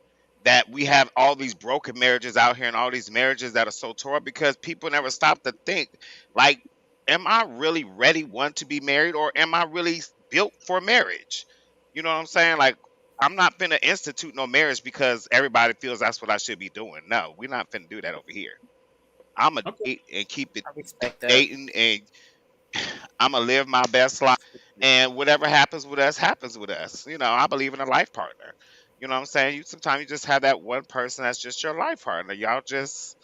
that we have all these broken marriages out here and all these marriages that are so tore up because people never stop to think, like, am I really ready, to be married, or am I really built for marriage? You know what I'm saying? Like, I'm not finna institute no marriage because everybody feels that's what I should be doing. No, we're not finna do that over here. I'm gonna date and keep it dating, and I'm gonna live my best life. And whatever happens with us, happens with us. I believe in a life partner. You know what I'm saying? Sometimes you just have that one person that's just your life partner. Y'all just,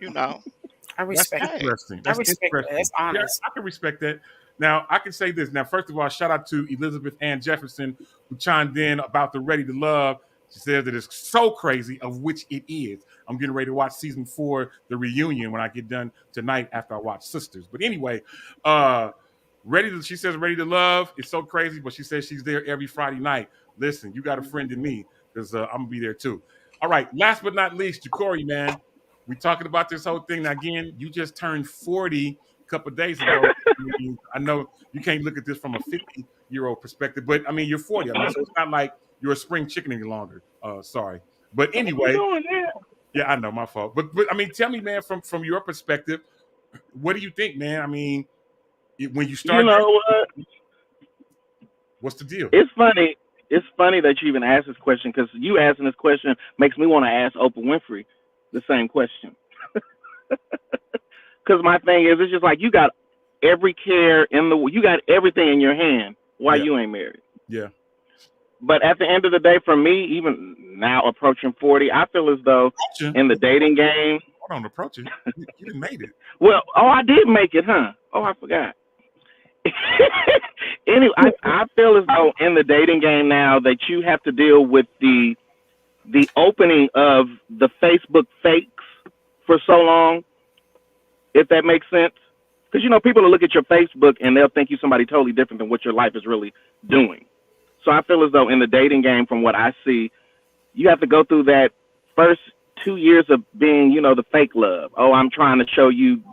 I respect That's that. interesting. I That's respect that. interesting. That's Yeah, honest. I can respect that. Now, I can say this. Now, first of all, shout out to Elizabeth Ann Jefferson, who chimed in about the Ready to Love. She says that it's so crazy, of which it is. I'm getting ready to watch season 4, the reunion, when I get done tonight after I watch Sisters. But anyway, she says Ready to Love. It's so crazy, but she says she's there every Friday night. Listen, you got a friend in me, because I'm going to be there too. All right, last but not least, Ja'Cory, man. We talking about this whole thing. Now, again, you just turned 40 a couple of days ago. I know you can't look at this from a 50-year-old perspective, but I mean, you're 40. I mean, so it's not like you're a spring chicken any longer. Sorry. But anyway, yeah, I know, my fault. But I mean, tell me, man, from your perspective, what do you think, man? I mean, when you start, what's the deal? It's funny. It's funny that you even asked this question, because you asking this question makes me want to ask Oprah Winfrey the same question. Because my thing is, it's just like you got every care you got everything in your hand while you ain't married. Yeah. But at the end of the day, for me, even now approaching 40, I feel as though in the dating game. Hold on, approaching. You didn't make it. Well, I did make it, huh? Oh, I forgot. Anyway, I feel as though in the dating game now that you have to deal with the opening of the Facebook fakes for so long, if that makes sense. Because, people will look at your Facebook and they'll think you're somebody totally different than what your life is really doing. So I feel as though in the dating game, from what I see, you have to go through that first 2 years of being, the fake love. Oh, I'm trying to show you,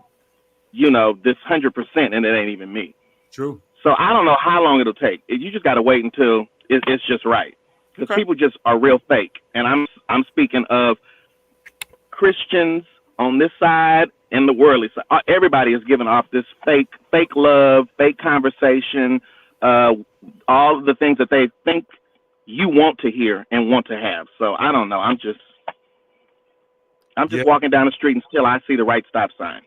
this 100%, and it ain't even me. True. So I don't know how long it'll take. You just got to wait until it's just right. Because people just are real fake. And I'm speaking of Christians on this side and the worldly side. Everybody is giving off this fake love, fake conversation, all the things that they think you want to hear and want to have. So I don't know. I'm just walking down the street until I see the right stop sign.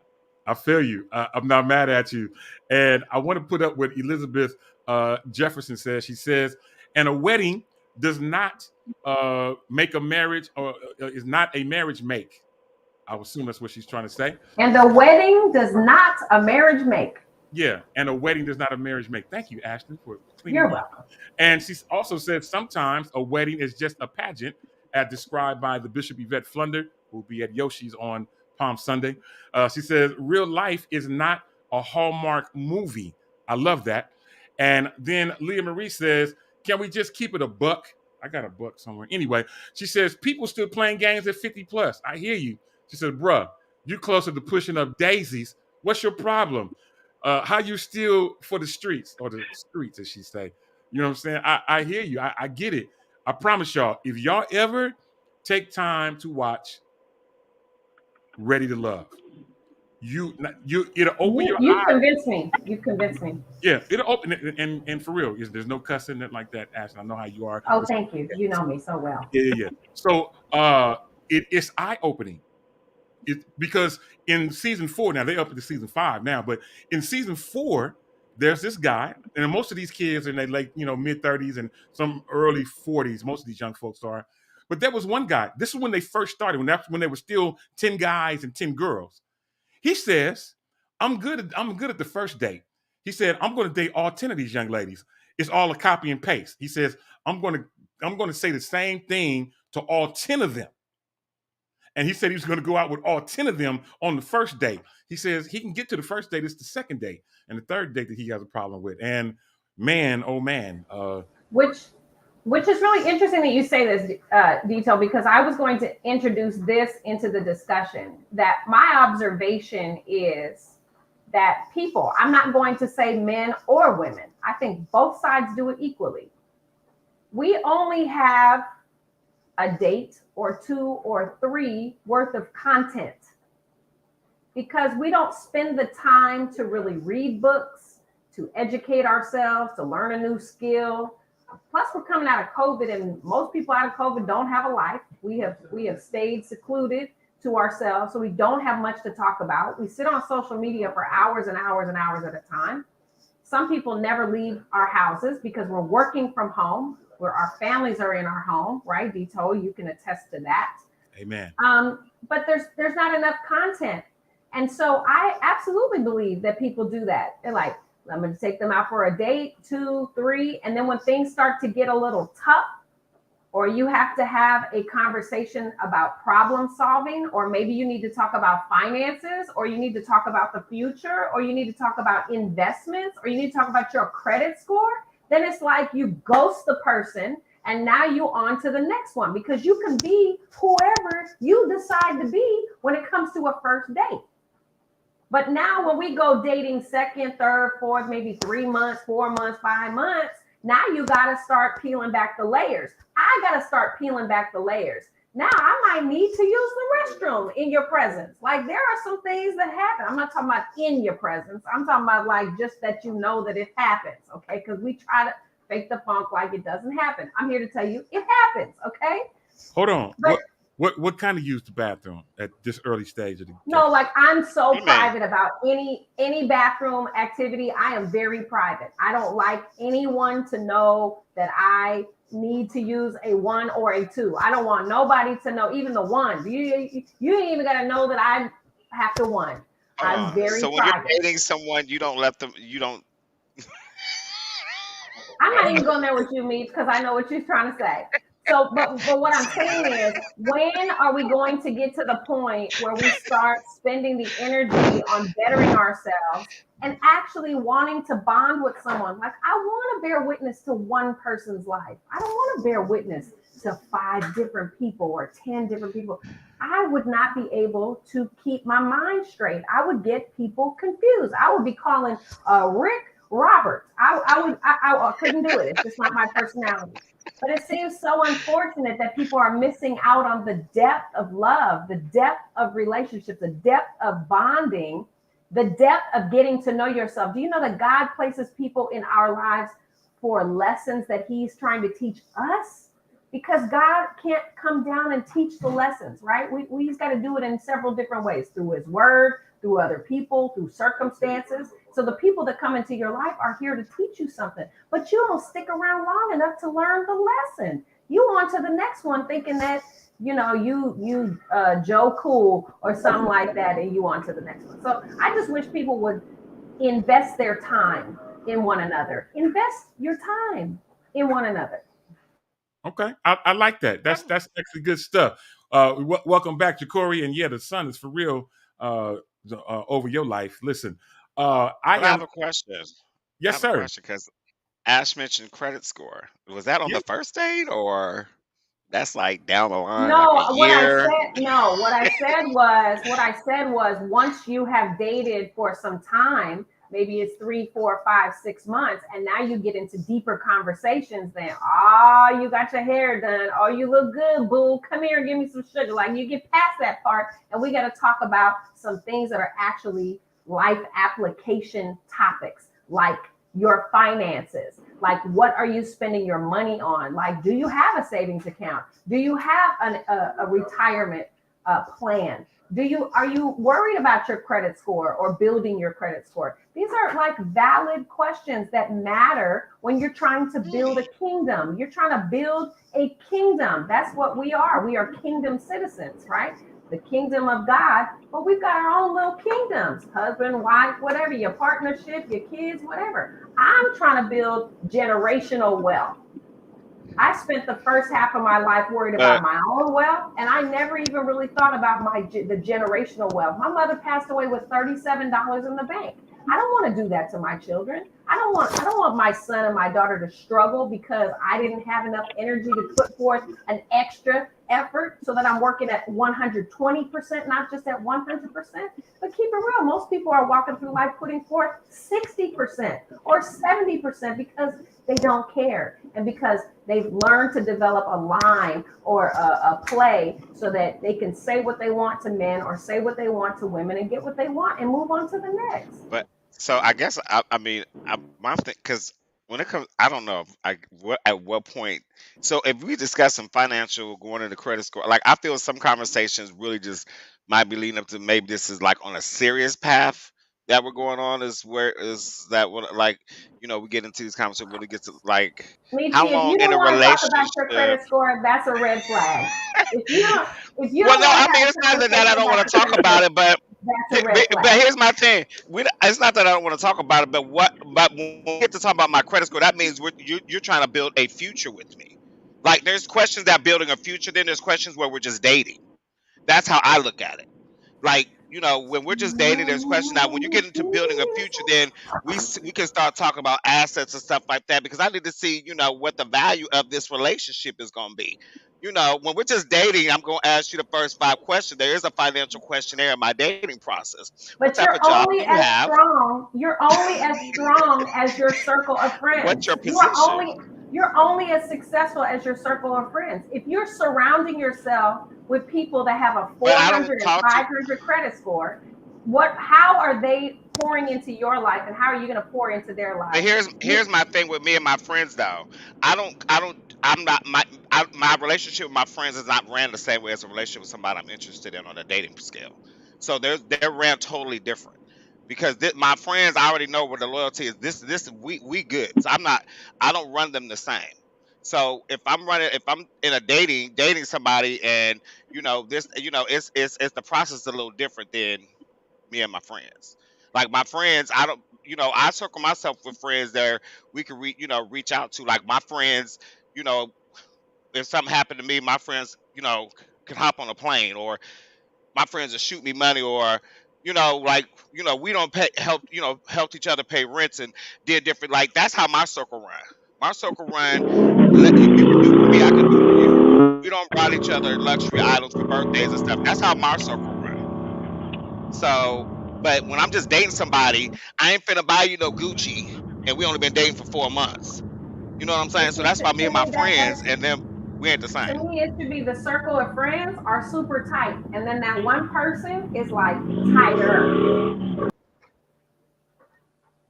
I feel you. I'm not mad at you. And I want to put up what Elizabeth Jefferson says. She says, and a wedding does not make a marriage, or is not a marriage make. I would assume that's what she's trying to say. And the wedding does not a marriage make. Yeah, and a wedding does not a marriage make. Thank you, Ashley, for cleaning You're up. welcome. And she also said sometimes a wedding is just a pageant, as described by the Bishop Yvette Flunder, who will be at Yoshi's on Palm Sunday. She says real life is not a Hallmark movie. I love that. And then Leah Marie says, can we just keep it a buck? I got a buck somewhere. Anyway, she says people still playing games at 50 plus. I hear you. She said, bruh, you closer to pushing up daisies. What's your problem? How you still for the streets, or the streets, as she say. You know what I'm saying? I hear you. I get it. I promise y'all, if y'all ever take time to watch Ready to Love, it'll open your You eyes. convinced me. You convinced me. Yeah, it'll open it, and for real, there's no cussing it like that, Ashley. I know how you are. Oh, thank you. You know me so well. Yeah. So it's eye-opening. Because in season 4, now they're up to season 5 now, but in season 4, there's this guy, and most of these kids are in their late, mid-30s and some early 40s. Most of these young folks are. But there was one guy. This is when they first started, when they were still 10 guys and 10 girls. He says, I'm good at the first date. He said, I'm going to date all 10 of these young ladies. It's all a copy and paste. He says, I'm going to say the same thing to all 10 of them. And he said he was going to go out with all 10 of them on the first date. He says he can get to the first date. It's the second date and the third date that he has a problem with. And man, oh man. Which is really interesting that you say this, Detail, because I was going to introduce this into the discussion. That my observation is that people, I'm not going to say men or women, I think both sides do it equally. We only have a date or 2 or 3 worth of content because we don't spend the time to really read books, to educate ourselves, to learn a new skill. Plus, we're coming out of COVID, and most people out of COVID don't have a life. We have stayed secluded to ourselves, so we don't have much to talk about. We sit on social media for hours and hours and hours at a time. Some people never leave our houses because we're working from home, where our families are in our home, right? Dito, you can attest to that. Amen. But there's not enough content. And so I absolutely believe that people do that. They're like, I'm going to take them out for a date, 2, 3. And then when things start to get a little tough, or you have to have a conversation about problem solving, or maybe you need to talk about finances, or you need to talk about the future, or you need to talk about investments, or you need to talk about your credit score, then it's like you ghost the person and now you on to the next one, because you can be whoever you decide to be when it comes to a first date. But now when we go dating second, third, fourth, maybe 3 months, 4 months, 5 months, now you got to start peeling back the layers. I got to start peeling back the layers. Now I might need to use the restroom in your presence. Like, there are some things that happen. I'm not talking about in your presence. I'm talking about like just that you know that it happens, okay? Because we try to fake the funk like it doesn't happen. I'm here to tell you it happens, okay? Hold on. But, What kind of use the bathroom at this early stage of the no, like I'm so Amen. private about any bathroom activity. I am very private. I don't like anyone to know that I need to use a 1 or a 2. I don't want nobody to know, even the 1. You ain't even gotta know that I have to 1. I'm very So when private. you're dating someone, you don't let them. You don't. I'm not even going there with you, Meech, because I know what you're trying to say. So, but what I'm saying is, when are we going to get to the point where we start spending the energy on bettering ourselves and actually wanting to bond with someone? Like, I want to bear witness to one person's life. I don't want to bear witness to 5 different people or 10 different people. I would not be able to keep my mind straight. I would get people confused. I would be calling Rick Robert. I couldn't do it. It's just not my personality. But it seems so unfortunate that people are missing out on the depth of love, the depth of relationships, the depth of bonding, the depth of getting to know yourself. Do you know that God places people in our lives for lessons that he's trying to teach us? Because God can't come down and teach the lessons, right? We've got to do it in several different ways, through his word, through other people, through circumstances. So the people that come into your life are here to teach you something, but you don't stick around long enough to learn the lesson. You on to the next one thinking that you Joe Cool or something like that, and you on to the next one. So I just wish people would invest their time in one another. Invest your time in one another. Okay, I like that. That's actually good stuff. Welcome back, Ja'Cory, and yeah, the sun is for real over your life. Listen, I But I have am a question. I yes, have a sir. question because Ash mentioned credit score. Was that on Yeah. the first date or that's like down the line, like a No, year? what I said was once you have dated for some time, maybe it's 3, 4, 5, 6 months, and now you get into deeper conversations, then you got your hair done, you look good, boo. Come here, give me some sugar. Like you get past that part, and we got to talk about some things that are actually life application topics, like your finances. Like, what are you spending your money on? Like, do you have a savings account? Do you have a retirement plan? Are you worried about your credit score or building your credit score? These are like valid questions that matter when you're trying to build a kingdom. You're trying to build a kingdom. That's what we are. We are kingdom citizens, right? The kingdom of God, but we've got our own little kingdoms, husband, wife, whatever, your partnership, your kids, whatever. I'm trying to build generational wealth. I spent the first half of my life worried about But my own wealth, and I never even really thought about the generational wealth. My mother passed away with $37 in the bank. I don't want to do that to my children. I don't want my son and my daughter to struggle because I didn't have enough energy to put forth an extra effort so that I'm working at 120%, not just at 100%. But keep it real, most people are walking through life putting forth 60% or 70% because they don't care, and because they've learned to develop a line or a play so that they can say what they want to men or say what they want to women and get what they want and move on to the next. but so I guess I mean my thing because when it comes, I don't know at what point. So if we discuss some financial going into credit score, like I feel some conversations really just might be leading up to maybe this is like on a serious path that we're going on. Is where is that what like we get into these conversations when it gets to like how Michi, if you long in don't a want to talk about your relationship. credit score, that's a red flag. If you Well, don't no, want to I have mean a it's not that I conversation don't about want your to talk credit about score, it, but that's a red but flag. here's my thing. It's not that I don't want to talk about it, but when we get to talk about my credit score, that means you're trying to build a future with me. Like there's questions that building a future, then there's questions where we're just dating. That's how I look at it. Like when we're just dating, there's questions. Now when you get into building a future, then we can start talking about assets and stuff like that, because I need to see what the value of this relationship is going to be. When we're just dating, I'm going to ask you the first 5 questions. There is a financial questionnaire in my dating process. What But type of job do you have? you're only as strong as your circle of What's friends. your position? You're only as successful as your circle of friends. If you're surrounding yourself with people that have a But I don't 400 and talk to. 500 credit score, how are they pouring into your life, and how are you going to pour into their But life? here's my thing with me and my friends though. I'm not my relationship with my friends is not ran the same way as a relationship with somebody I'm interested in on a dating scale. So they're ran totally different. Because my friends, I already know where the loyalty is. This we good. So I don't run them the same. So if I'm in a dating somebody, and this it's the process a little different than me and my friends. Like my friends, I don't, I circle myself with friends that we can reach out to. Like my friends, you know, if something happened to me, my friends, can hop on a plane, or my friends will shoot me money, or like we don't help each other pay rents and did different. Like that's how my circle run. My circle run. You can do for me, I can do for you. We don't buy each other luxury items for birthdays and stuff. That's how my circle run. So, but when I'm just dating somebody, I ain't finna buy you no Gucci, and we only been dating for 4 months. You know what I'm saying? And So see, that's why me to and my me, friends and them, we ain't the to same. me, it should be the circle of friends are super tight, and then that one person is like tighter.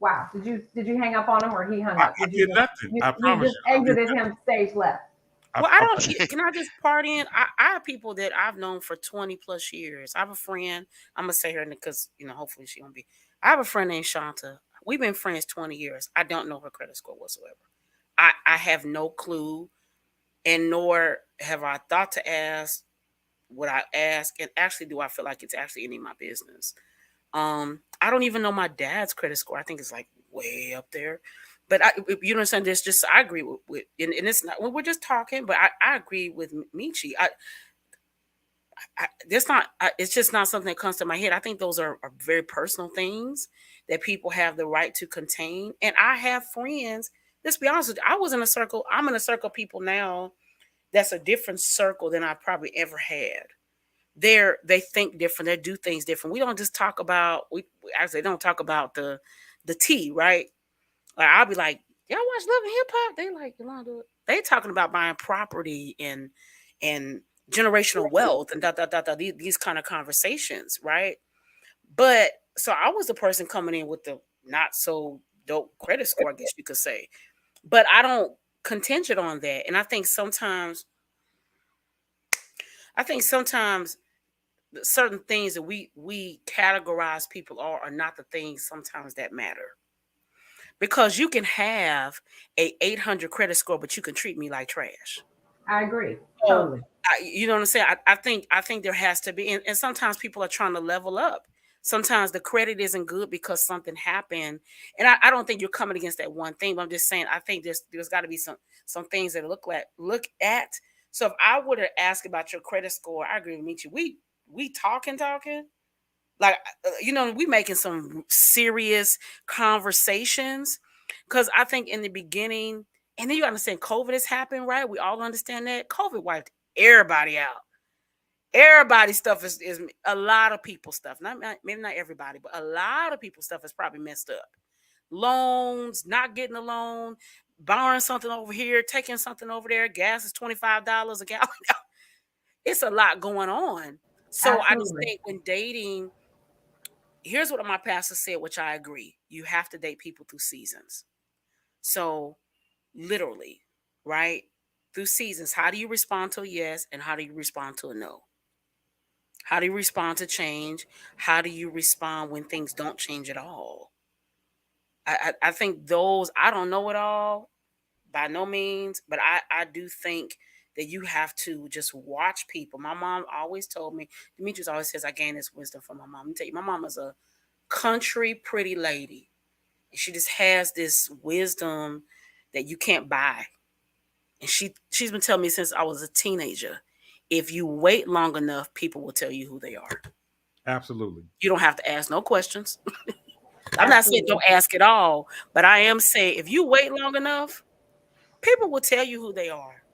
Wow, did you hang up on him, or he hung I up? Did you did just nothing. I you promise just you. I did exited nothing. him stage left? I, Well, I I, don't. Can I just part in? I have people that I've known for 20 plus years. I have a friend. I'm gonna say her because hopefully she won't be. I have a friend named Shanta. We've been friends 20 years. I don't know her credit score whatsoever. I have no clue, and nor have I thought to ask. would I ask, and actually do I feel like it's actually any of my business? I don't even know my dad's credit score. I think it's like way up there. But you know what I'm saying? There's just, I agree with and it's not, we're just talking, but I agree with Michi. It's just not something that comes to my head. I think those are very personal things that people have the right to contain. And I have friends, let's be honest with you, I'm in a circle of people now that's a different circle than I've probably ever had. They think different, they do things different. We don't just talk about, we actually don't talk about the tea, right? Like I'll be like, y'all watch Love and Hip Hop? They like, Yolanda, they talking about buying property and generational wealth and these kind of conversations, right? But so I was the person coming in with the not so dope credit score, I guess you could say. But I don't contingent on that. And I think sometimes certain things that we categorize people are not the things sometimes that matter. Because you can have a 800 credit score, but you can treat me like trash. I agree. Totally. You know what I'm saying? I think there has to be, and sometimes people are trying to level up. Sometimes the credit isn't good because something happened. And I don't think you're coming against that one thing, but I'm just saying, I think there's got to be some things that look at. So if I were to ask about your credit score, I agree with Michi. We talking. Like, we making some serious conversations, because I think in the beginning, and then you understand COVID has happened, right? We all understand that COVID wiped everybody out. Everybody's stuff is a lot of people's stuff. Maybe not everybody, but a lot of people's stuff is probably messed up. Loans, not getting a loan, borrowing something over here, taking something over there. Gas is $25 a gallon. It's a lot going on. So absolutely. I just think when dating, here's what my pastor said, which I agree. You have to date people through seasons. So literally, right? Through seasons, how do you respond to a yes and how do you respond to a no? How do you respond to change? How do you respond when things don't change at all? I think those, I don't know it all by no means, but I do think that you have to just watch people. My mom always told me, Demetrius always says, I gained this wisdom from my mom. Let me tell you, my mom is a country pretty lady. And she just has this wisdom that you can't buy. And she's been telling me since I was a teenager, if you wait long enough, people will tell you who they are. Absolutely. You don't have to ask no questions. I'm not saying don't ask at all, but I am saying if you wait long enough, people will tell you who they are.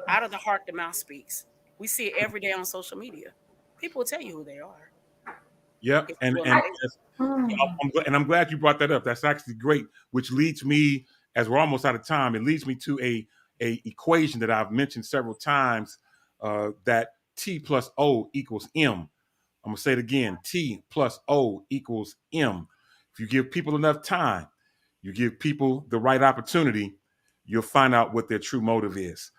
Out of the heart, the mouth speaks. We see it every day on social media. People will tell you who they are. Yep. And I'm glad you brought that up. That's actually great, which leads me, as we're almost out of time, it leads me to a equation that I've mentioned several times, that T plus O equals M. I'm going to say it again. T plus O equals M. If you give people enough time, you give people the right opportunity, you'll find out what their true motive is.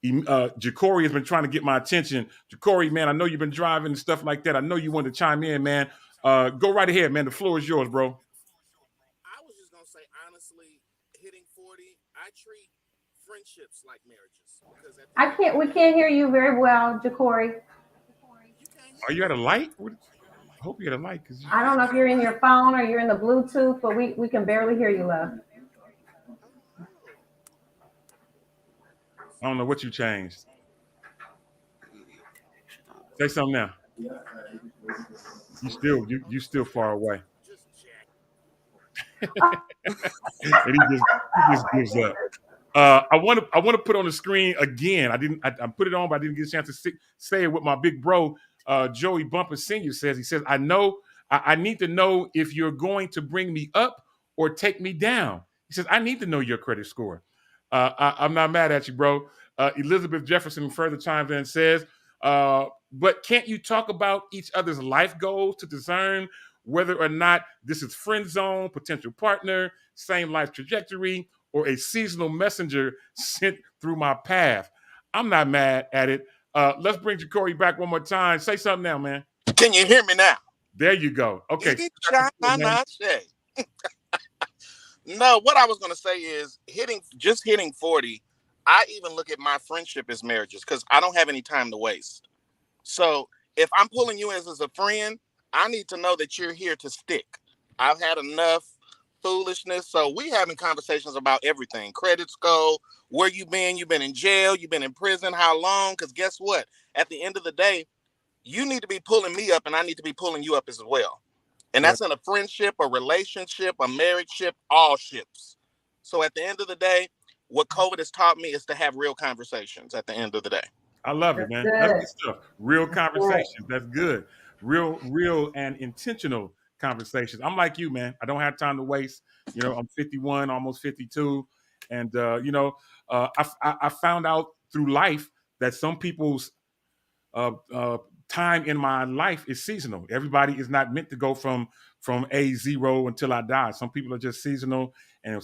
Jacory has been trying to get my attention. Jacory, man, I know you've been driving and stuff like that. I know you wanted to chime in, man. Go right ahead, man. The floor is yours, bro. I was just going to say, honestly, hitting 40, I treat friendships like marriages. We can't hear you very well, Jacory. Are you at a light? I hope you're at a light. I don't know if you're in your phone or you're in the Bluetooth, but we can barely hear you, love. I don't know what you changed. Say something now. You still far away. And he just gives up. I want to put on the screen again. I put it on, but I didn't get a chance to say it. What my big bro Joey Bumper Sr. says. He says, I need to know if you're going to bring me up or take me down. He says, I need to know your credit score. I'm not mad at you, bro. Elizabeth Jefferson further chimes in and says, but can't you talk about each other's life goals to discern whether or not this is friend zone, potential partner, same life trajectory, or a seasonal messenger sent through my path? I'm not mad at it. Let's bring Jacory back one more time. Say something now, man. Can you hear me now? There you go. Okay. No, what I was going to say is hitting 40. I even look at my friendship as marriages because I don't have any time to waste. So if I'm pulling you as a friend, I need to know that you're here to stick. I've had enough foolishness. So we having conversations about everything. Credit score, where you been? You've been in jail, you've been in prison, how long? Because guess what? At the end of the day, you need to be pulling me up and I need to be pulling you up as well. And that's in a friendship, a relationship, a marriage ship, all ships. So at the end of the day, what COVID has taught me is to have real conversations at the end of the day. I love it, man. That's good stuff. Real conversations. That's good. Real and intentional conversations. I'm like you, man. I don't have time to waste. You know, I'm 51, almost 52. And, I found out through life that some people's time in my life is seasonal. Everybody is not meant to go from A0 until I die. Some people are just seasonal, and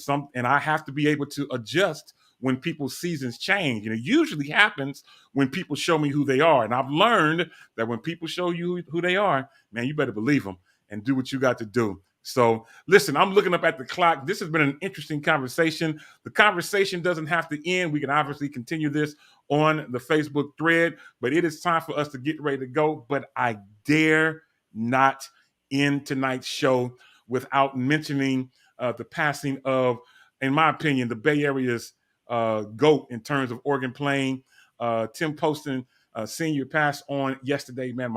I have to be able to adjust when people's seasons change. And it usually happens when people show me who they are. And I've learned that when people show you who they are, man, you better believe them and do what you got to do. So listen, I'm looking up at the clock. This has been an interesting conversation. The conversation doesn't have to end. We can obviously continue this on the Facebook thread, but it is time for us to get ready to go. But I dare not end tonight's show without mentioning the passing of, in my opinion, the Bay Area's GOAT in terms of organ playing. Tim Poston Sr. passed on yesterday. Man,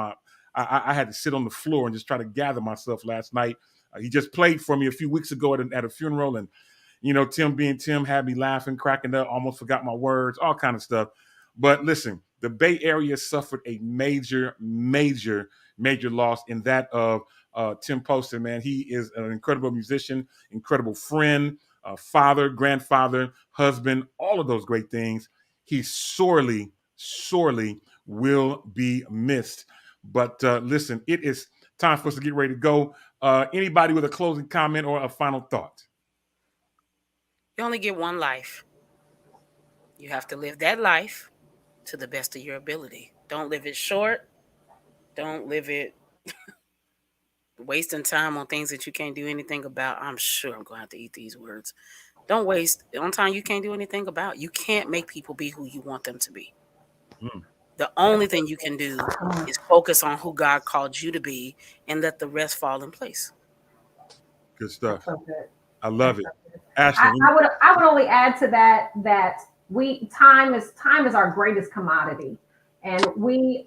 I had to sit on the floor and just try to gather myself last night. He just played for me a few weeks ago at a funeral, and Tim being Tim had me laughing, cracking up, almost forgot my words, all kind of stuff. But listen, the Bay Area suffered a major loss in that of Tim Poston. Man, he is an incredible musician, incredible friend, father, grandfather, husband, all of those great things. He sorely will be missed. But listen, it is time for us to get ready to go. Anybody with a closing comment or a final thought? You only get one life. You have to live that life to the best of your ability. Don't live it short. Don't live it wasting time on things that you can't do anything about. I'm sure I'm going to have to eat these words. Don't waste on time you can't do anything about. You can't make people be who you want them to be. The only thing you can do is focus on who God called you to be and let the rest fall in place. Good stuff. So good. I love it. Ashley, I would only add to that time is our greatest commodity. And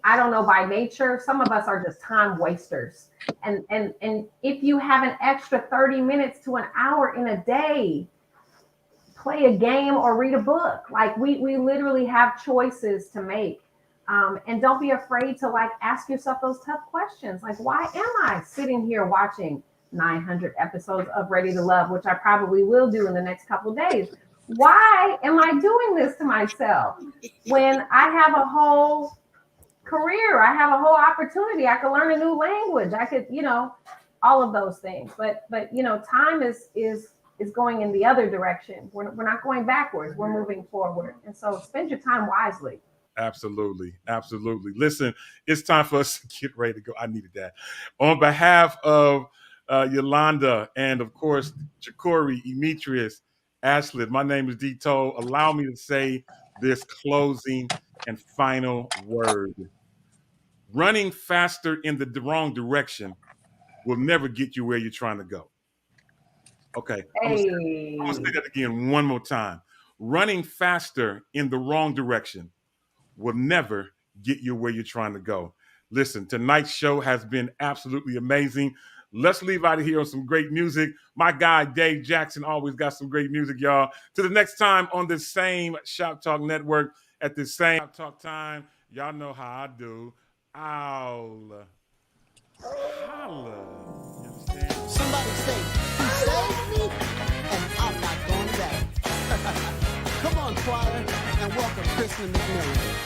I don't know, by nature, some of us are just time wasters. And if you have an extra 30 minutes to an hour in a day, play a game or read a book. Like we literally have choices to make. And don't be afraid to ask yourself those tough questions. Like, why am I sitting here watching 900 episodes of Ready to Love, which I probably will do in the next couple of days? Why am I doing this to myself when I have a whole career? I have a whole opportunity. I could learn a new language. I could, all of those things. But time is going in the other direction. We're not going backwards. We're moving forward. And so spend your time wisely. Absolutely. Listen, it's time for us to get ready to go. I needed that. On behalf of Yolanda and, of course, Ja'Cory, Demetrius, Ashley, my name is Dito. Allow me to say this closing and final word. Running faster in the wrong direction will never get you where you're trying to go. Okay. I'm going to say that again one more time. Running faster in the wrong direction will never get you where you're trying to go. Listen, tonight's show has been absolutely amazing. Let's leave out of here on some great music. My guy, Dave Jackson, always got some great music, y'all. Till the next time on this same Shop Talk Network at this same Shop Talk time, y'all know how I do. I'll holla. You understand? Somebody say, "He saved me, and I'm not going back." Come on, choir, and welcome Kristen McMillan.